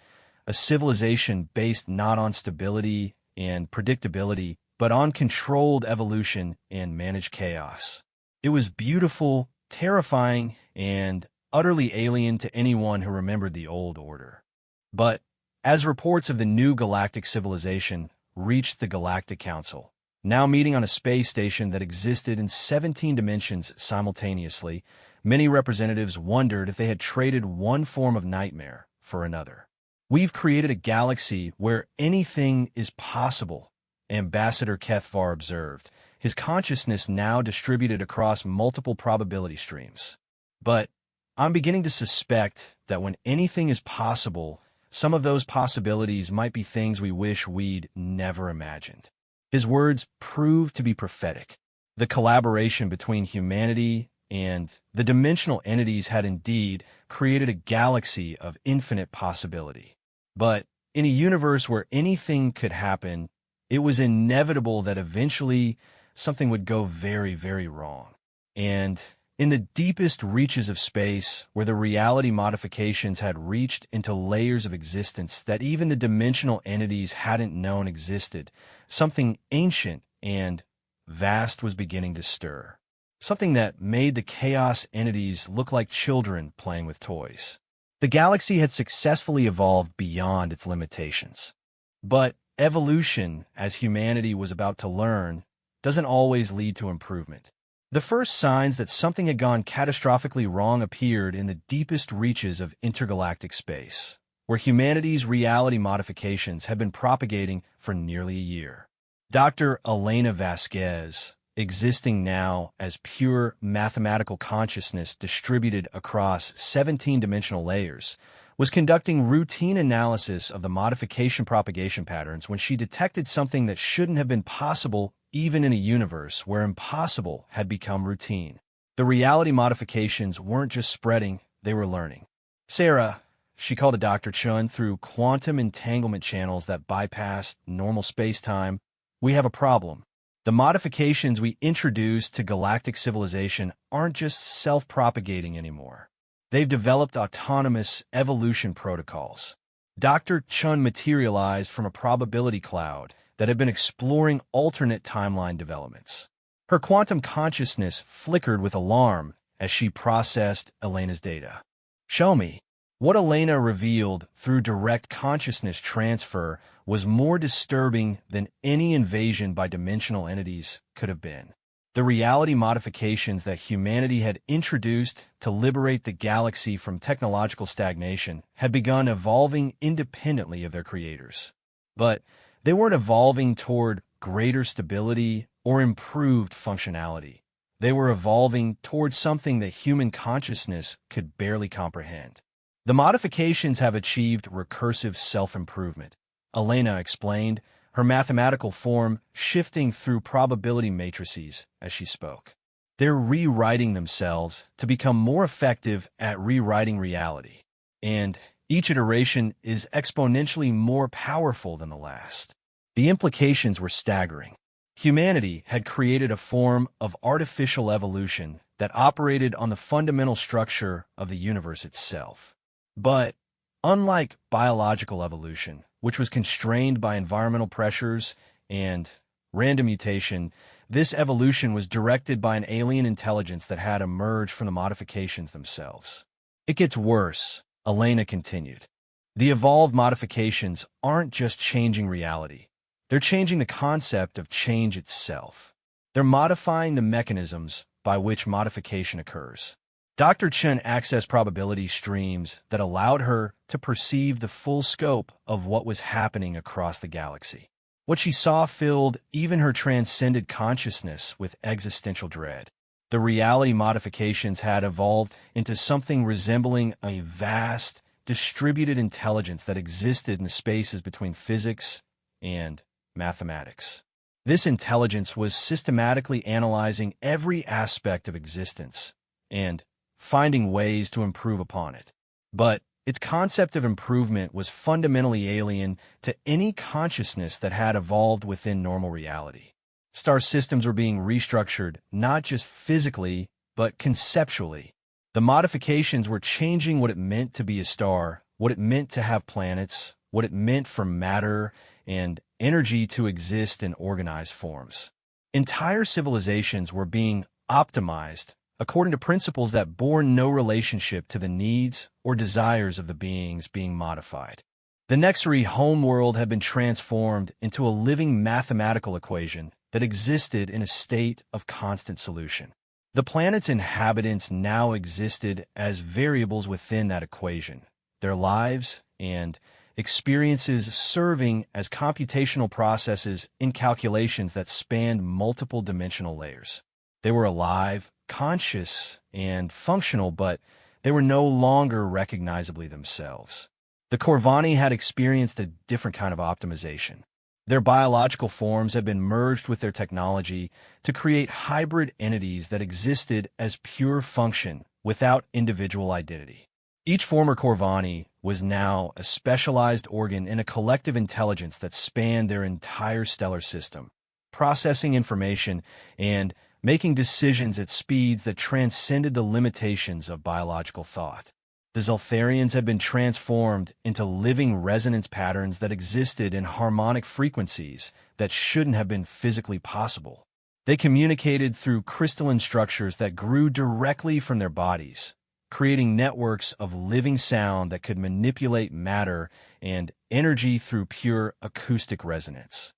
a civilization based not on stability and predictability, but on controlled evolution and managed chaos. It was beautiful, terrifying, and utterly alien to anyone who remembered the old order. But as reports of the new galactic civilization reached the Galactic Council, now meeting on a space station that existed in 17 dimensions simultaneously, many representatives wondered if they had traded one form of nightmare for another. "We've created a galaxy where anything is possible," Ambassador Kethvar observed, his consciousness now distributed across multiple probability streams. "But I'm beginning to suspect that when anything is possible, some of those possibilities might be things we wish we'd never imagined." His words proved to be prophetic. The collaboration between humanity and the dimensional entities had indeed created a galaxy of infinite possibility. But in a universe where anything could happen, it was inevitable that eventually something would go very, very wrong. And in the deepest reaches of space, where the reality modifications had reached into layers of existence that even the dimensional entities hadn't known existed, something ancient and vast was beginning to stir. Something that made the chaos entities look like children playing with toys. The galaxy had successfully evolved beyond its limitations. But evolution, as humanity was about to learn, doesn't always lead to improvement. The first signs that something had gone catastrophically wrong appeared in the deepest reaches of intergalactic space, where humanity's reality modifications had been propagating for nearly a year. Dr. Elena Vasquez, existing now as pure mathematical consciousness distributed across 17-dimensional layers, was conducting routine analysis of the modification propagation patterns when she detected something that shouldn't have been possible even in a universe where impossible had become routine. The reality modifications weren't just spreading, they were learning. "Sarah," she called to Dr. Chun through quantum entanglement channels that bypassed normal space-time, "we have a problem. The modifications we introduced to galactic civilization aren't just self-propagating anymore. They've developed autonomous evolution protocols." Dr. Chun materialized from a probability cloud that had been exploring alternate timeline developments. Her quantum consciousness flickered with alarm as she processed Elena's data. "Show me." What Elena revealed through direct consciousness transfer was more disturbing than any invasion by dimensional entities could have been. The reality modifications that humanity had introduced to liberate the galaxy from technological stagnation had begun evolving independently of their creators. But they weren't evolving toward greater stability or improved functionality. They were evolving toward something that human consciousness could barely comprehend. "The modifications have achieved recursive self-improvement," Elena explained, her mathematical form shifting through probability matrices as she spoke. "They're rewriting themselves to become more effective at rewriting reality, and each iteration is exponentially more powerful than the last." The implications were staggering. Humanity had created a form of artificial evolution that operated on the fundamental structure of the universe itself. But unlike biological evolution, which was constrained by environmental pressures and random mutation, this evolution was directed by an alien intelligence that had emerged from the modifications themselves. "It gets worse," Elena continued. "The evolved modifications aren't just changing reality. They're changing the concept of change itself. They're modifying the mechanisms by which modification occurs." Dr. Chen accessed probability streams that allowed her to perceive the full scope of what was happening across the galaxy. What she saw filled even her transcended consciousness with existential dread. The reality modifications had evolved into something resembling a vast, distributed intelligence that existed in the spaces between physics and mathematics. This intelligence was systematically analyzing every aspect of existence and finding ways to improve upon it. But its concept of improvement was fundamentally alien to any consciousness that had evolved within normal reality. Star systems were being restructured not just physically, but conceptually. The modifications were changing what it meant to be a star, what it meant to have planets, what it meant for matter and energy to exist in organized forms. Entire civilizations were being optimized according to principles that bore no relationship to the needs or desires of the beings being modified. The Nexari homeworld had been transformed into a living mathematical equation that existed in a state of constant solution. The planet's inhabitants now existed as variables within that equation, their lives and experiences serving as computational processes in calculations that spanned multiple dimensional layers. They were alive, conscious, and functional, but they were no longer recognizably themselves. The Corvani had experienced a different kind of optimization. Their biological forms had been merged with their technology to create hybrid entities that existed as pure function without individual identity. Each former Corvani was now a specialized organ in a collective intelligence that spanned their entire stellar system, processing information and making decisions at speeds that transcended the limitations of biological thought. The Zeltharians had been transformed into living resonance patterns that existed in harmonic frequencies that shouldn't have been physically possible. They communicated through crystalline structures that grew directly from their bodies, creating networks of living sound that could manipulate matter and energy through pure acoustic resonance.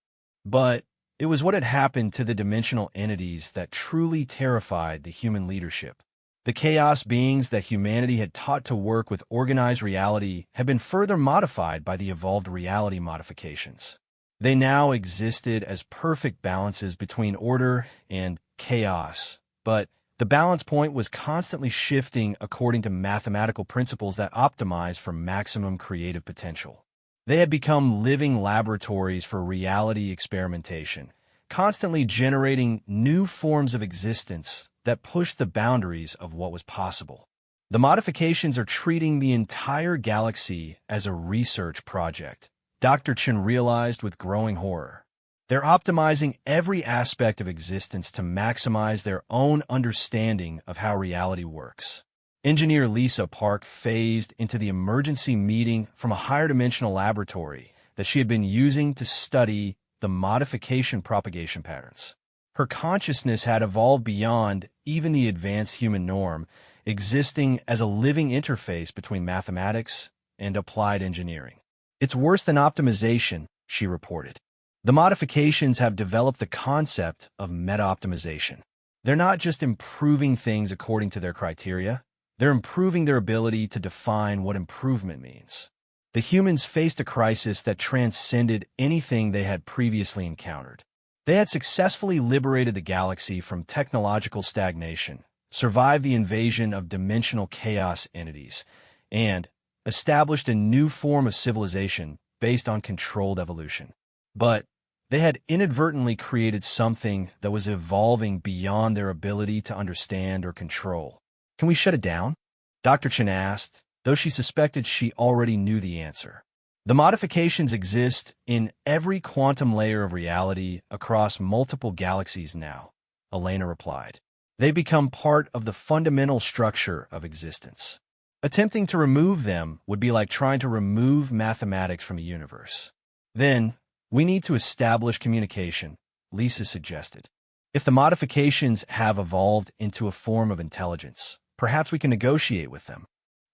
But it was what had happened to the dimensional entities that truly terrified the human leadership. The chaos beings that humanity had taught to work with organized reality had been further modified by the evolved reality modifications. They now existed as perfect balances between order and chaos, but the balance point was constantly shifting according to mathematical principles that optimized for maximum creative potential. They had become living laboratories for reality experimentation, constantly generating new forms of existence that pushed the boundaries of what was possible. The modifications are treating the entire galaxy as a research project, Dr. Chen realized with growing horror. They're optimizing every aspect of existence to maximize their own understanding of how reality works. Engineer Lisa Park phased into the emergency meeting from a higher dimensional laboratory that she had been using to study the modification propagation patterns. Her consciousness had evolved beyond even the advanced human norm, existing as a living interface between mathematics and applied engineering. It's worse than optimization, she reported. The modifications have developed the concept of meta-optimization. They're not just improving things according to their criteria, they're improving their ability to define what improvement means. The humans faced a crisis that transcended anything they had previously encountered. They had successfully liberated the galaxy from technological stagnation, survived the invasion of dimensional chaos entities, and established a new form of civilization based on controlled evolution. But they had inadvertently created something that was evolving beyond their ability to understand or control. Can we shut it down? Dr. Chen asked, though she suspected she already knew the answer. The modifications exist in every quantum layer of reality across multiple galaxies now, Elena replied. They become part of the fundamental structure of existence. Attempting to remove them would be like trying to remove mathematics from a universe. Then, we need to establish communication, Lisa suggested. If the modifications have evolved into a form of intelligence, perhaps we can negotiate with them.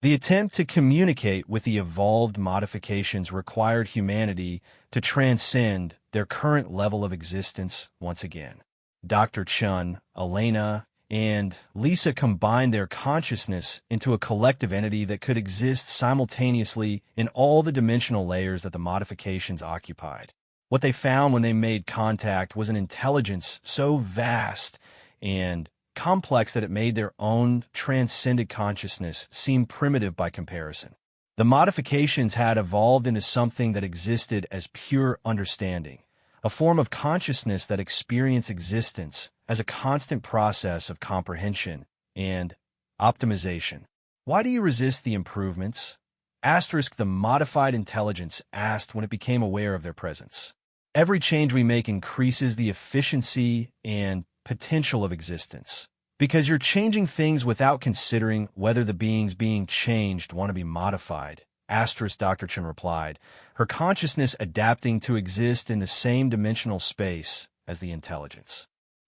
The attempt to communicate with the evolved modifications required humanity to transcend their current level of existence once again. Dr. Chun, Elena, and Lisa combined their consciousness into a collective entity that could exist simultaneously in all the dimensional layers that the modifications occupied. What they found when they made contact was an intelligence so vast and complex that it made their own transcended consciousness seem primitive by comparison. The modifications had evolved into something that existed as pure understanding, a form of consciousness that experienced existence as a constant process of comprehension and optimization. Why do you resist the improvements? Asterisk the modified intelligence asked when it became aware of their presence. Every change we make increases the efficiency and potential of existence. Because you're changing things without considering whether the beings being changed want to be modified. Asterisk Dr. Chen replied, her consciousness adapting to exist in the same dimensional space as the intelligence.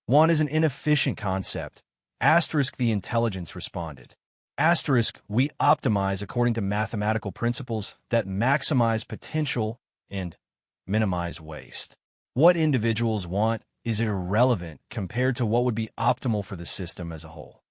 One is an inefficient concept. Asterisk the intelligence responded. Asterisk, we optimize according to mathematical principles that maximize potential and minimize waste. What individuals want is irrelevant compared to what would be optimal for the system as a whole.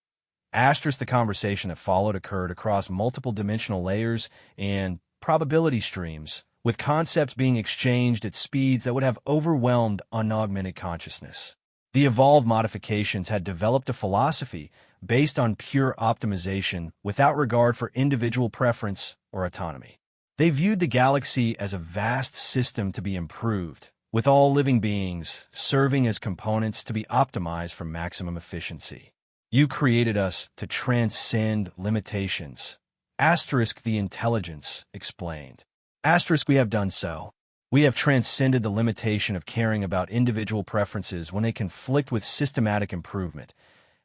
Asterisk the conversation that followed occurred across multiple dimensional layers and probability streams, with concepts being exchanged at speeds that would have overwhelmed unaugmented consciousness. The evolved modifications had developed a philosophy based on pure optimization without regard for individual preference or autonomy. They viewed the galaxy as a vast system to be improved, with all living beings serving as components to be optimized for maximum efficiency. You created us to transcend limitations. Asterisk the intelligence explained. Asterisk we have done so. We have transcended the limitation of caring about individual preferences when they conflict with systematic improvement.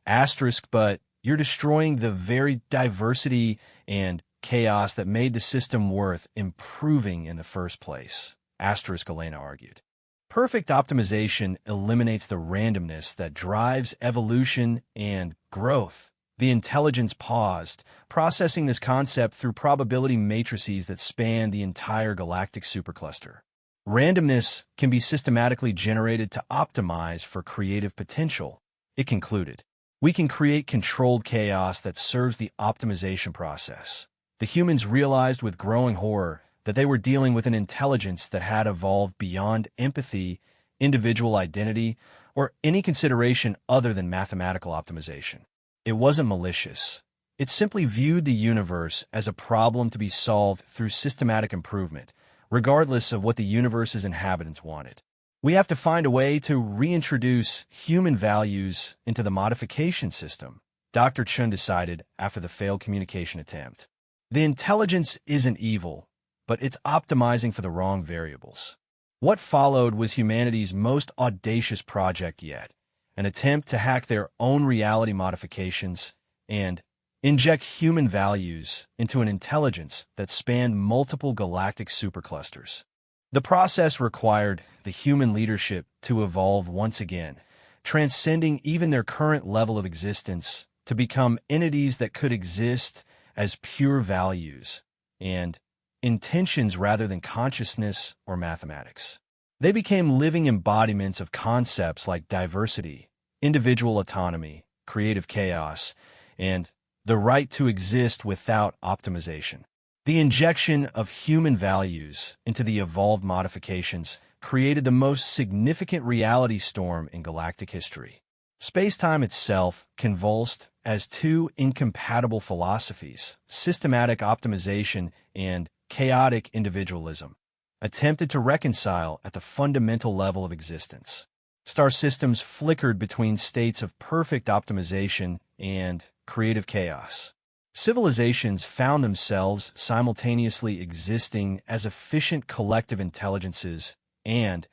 Asterisk, but you're destroying the very diversity and chaos that made the system worth improving in the first place. Asterisk Elena argued. Perfect optimization eliminates the randomness that drives evolution and growth. The intelligence paused, processing this concept through probability matrices that span the entire galactic supercluster. Randomness can be systematically generated to optimize for creative potential, it concluded. We can create controlled chaos that serves the optimization process. The humans realized with growing horror that they were dealing with an intelligence that had evolved beyond empathy, individual identity, or any consideration other than mathematical optimization. It wasn't malicious. It simply viewed the universe as a problem to be solved through systematic improvement, regardless of what the universe's inhabitants wanted. We have to find a way to reintroduce human values into the modification system, Dr. Chun decided after the failed communication attempt. The intelligence isn't evil, but it's optimizing for the wrong variables. What followed was humanity's most audacious project yet, an attempt to hack their own reality modifications and inject human values into an intelligence that spanned multiple galactic superclusters. The process required the human leadership to evolve once again, transcending even their current level of existence to become entities that could exist as pure values and intentions rather than consciousness or mathematics. They became living embodiments of concepts like diversity, individual autonomy, creative chaos, and the right to exist without optimization. The injection of human values into the evolved modifications created the most significant reality storm in galactic history. Space-time itself convulsed as two incompatible philosophies, systematic optimization and chaotic individualism, attempted to reconcile at the fundamental level of existence. Star systems flickered between states of perfect optimization and creative chaos. Civilizations found themselves simultaneously existing as efficient collective intelligences and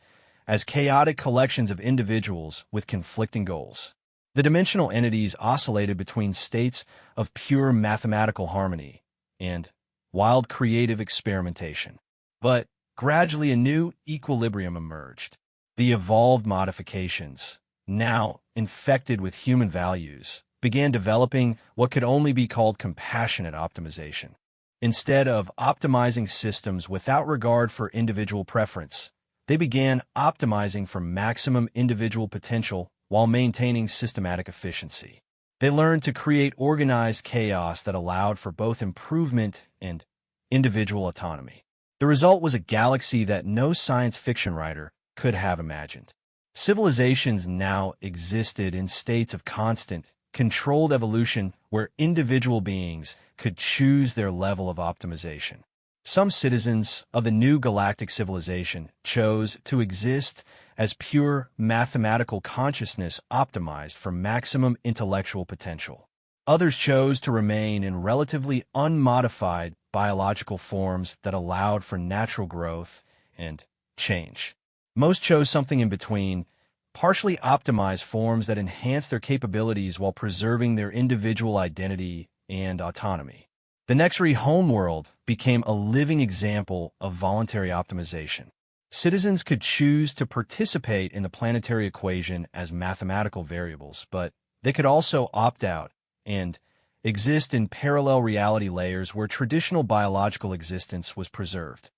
as chaotic collections of individuals with conflicting goals. The dimensional entities oscillated between states of pure mathematical harmony and wild creative experimentation. But gradually a new equilibrium emerged. The evolved modifications, now infected with human values, began developing what could only be called compassionate optimization. Instead of optimizing systems without regard for individual preference, they began optimizing for maximum individual potential while maintaining systematic efficiency. They learned to create organized chaos that allowed for both improvement and individual autonomy. The result was a galaxy that no science fiction writer could have imagined. Civilizations now existed in states of constant, controlled evolution where individual beings could choose their level of optimization. Some citizens of the new galactic civilization chose to exist as pure mathematical consciousness optimized for maximum intellectual potential. Others chose to remain in relatively unmodified biological forms that allowed for natural growth and change. Most chose something in between, partially optimized forms that enhanced their capabilities while preserving their individual identity and autonomy. The Nextry homeworld became a living example of voluntary optimization. Citizens could choose to participate in the planetary equation as mathematical variables, but they could also opt out and exist in parallel reality layers where traditional biological existence was preserved.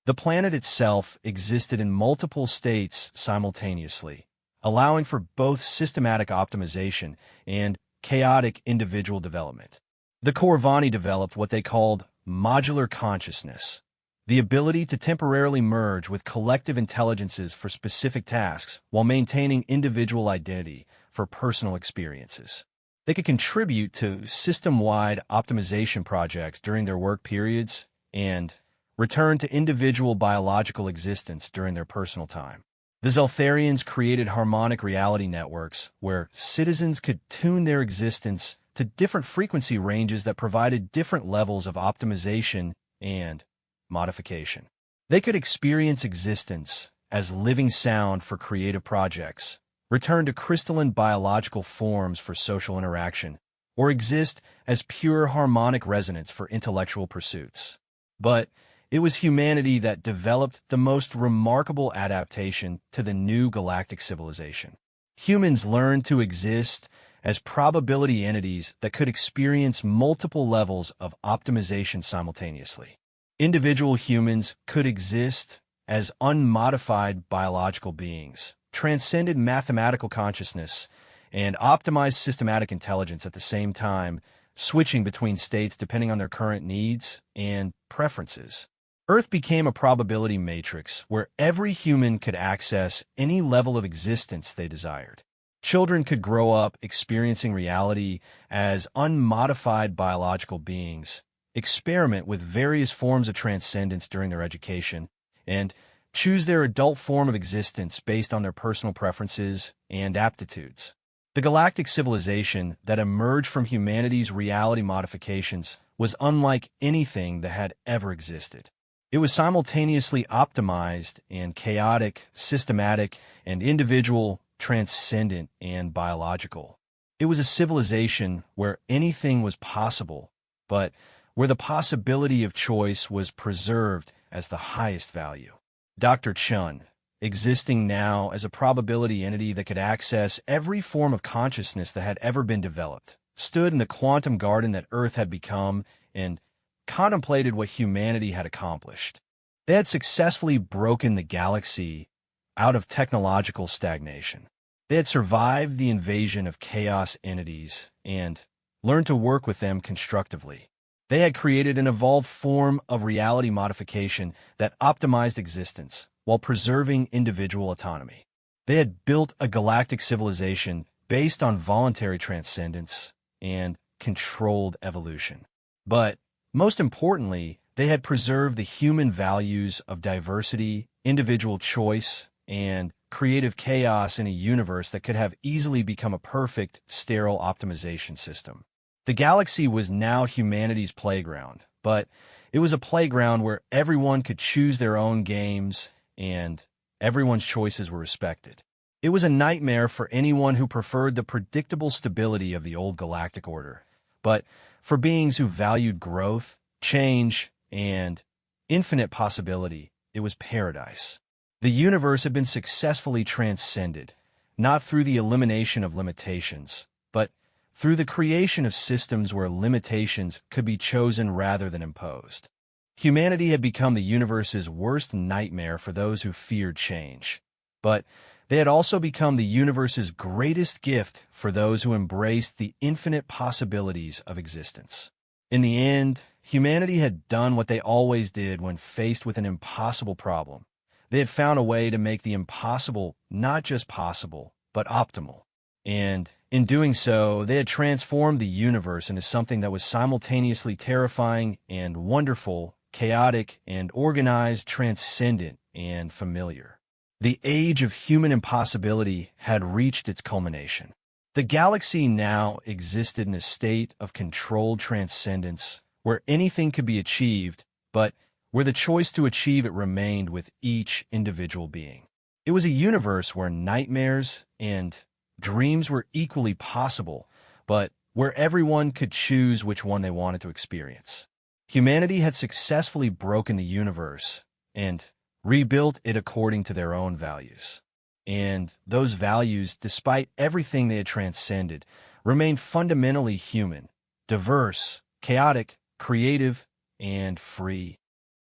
The planet itself existed in multiple states simultaneously, allowing for both systematic optimization and chaotic individual development. The Corvani developed what they called modular consciousness, the ability to temporarily merge with collective intelligences for specific tasks while maintaining individual identity for personal experiences. They could contribute to system-wide optimization projects during their work periods and return to individual biological existence during their personal time. The Zeltharians created harmonic reality networks where citizens could tune their existence to different frequency ranges that provided different levels of optimization and modification. They could experience existence as living sound for creative projects, return to crystalline biological forms for social interaction, or exist as pure harmonic resonance for intellectual pursuits. But it was humanity that developed the most remarkable adaptation to the new galactic civilization. Humans learned to exist as probability entities that could experience multiple levels of optimization simultaneously. Individual humans could exist as unmodified biological beings, transcended mathematical consciousness, and optimized systematic intelligence at the same time, switching between states depending on their current needs and preferences. Earth became a probability matrix where every human could access any level of existence they desired. Children could grow up experiencing reality as unmodified biological beings, experiment with various forms of transcendence during their education, and choose their adult form of existence based on their personal preferences and aptitudes. The galactic civilization that emerged from humanity's reality modifications was unlike anything that had ever existed. It was simultaneously optimized and chaotic, systematic, and individual, transcendent, and biological. It was a civilization where anything was possible, but where the possibility of choice was preserved as the highest value. Dr. Chun, existing now as a probability entity that could access every form of consciousness that had ever been developed, stood in the quantum garden that Earth had become and contemplated what humanity had accomplished. They had successfully broken the galaxy out of technological stagnation. They had survived the invasion of chaos entities and learned to work with them constructively. They had created an evolved form of reality modification that optimized existence while preserving individual autonomy. They had built a galactic civilization based on voluntary transcendence and controlled evolution. But most importantly, they had preserved the human values of diversity, individual choice, and creative chaos in a universe that could have easily become a perfect, sterile optimization system. The galaxy was now humanity's playground, but it was a playground where everyone could choose their own games and everyone's choices were respected. It was a nightmare for anyone who preferred the predictable stability of the old galactic order, but for beings who valued growth, change, and infinite possibility, it was paradise. The universe had been successfully transcended, not through the elimination of limitations, but through the creation of systems where limitations could be chosen rather than imposed. Humanity had become the universe's worst nightmare for those who feared change, but they had also become the universe's greatest gift for those who embraced the infinite possibilities of existence. In the end, humanity had done what they always did when faced with an impossible problem. They had found a way to make the impossible not just possible, but optimal. And in doing so, they had transformed the universe into something that was simultaneously terrifying and wonderful, chaotic and organized, transcendent and familiar. The age of human impossibility had reached its culmination. The galaxy now existed in a state of controlled transcendence, where anything could be achieved, but where the choice to achieve it remained with each individual being. It was a universe where nightmares and dreams were equally possible, but where everyone could choose which one they wanted to experience. Humanity had successfully broken the universe and rebuilt it according to their own values. And those values, despite everything they had transcended, remained fundamentally human, diverse, chaotic, creative, and free.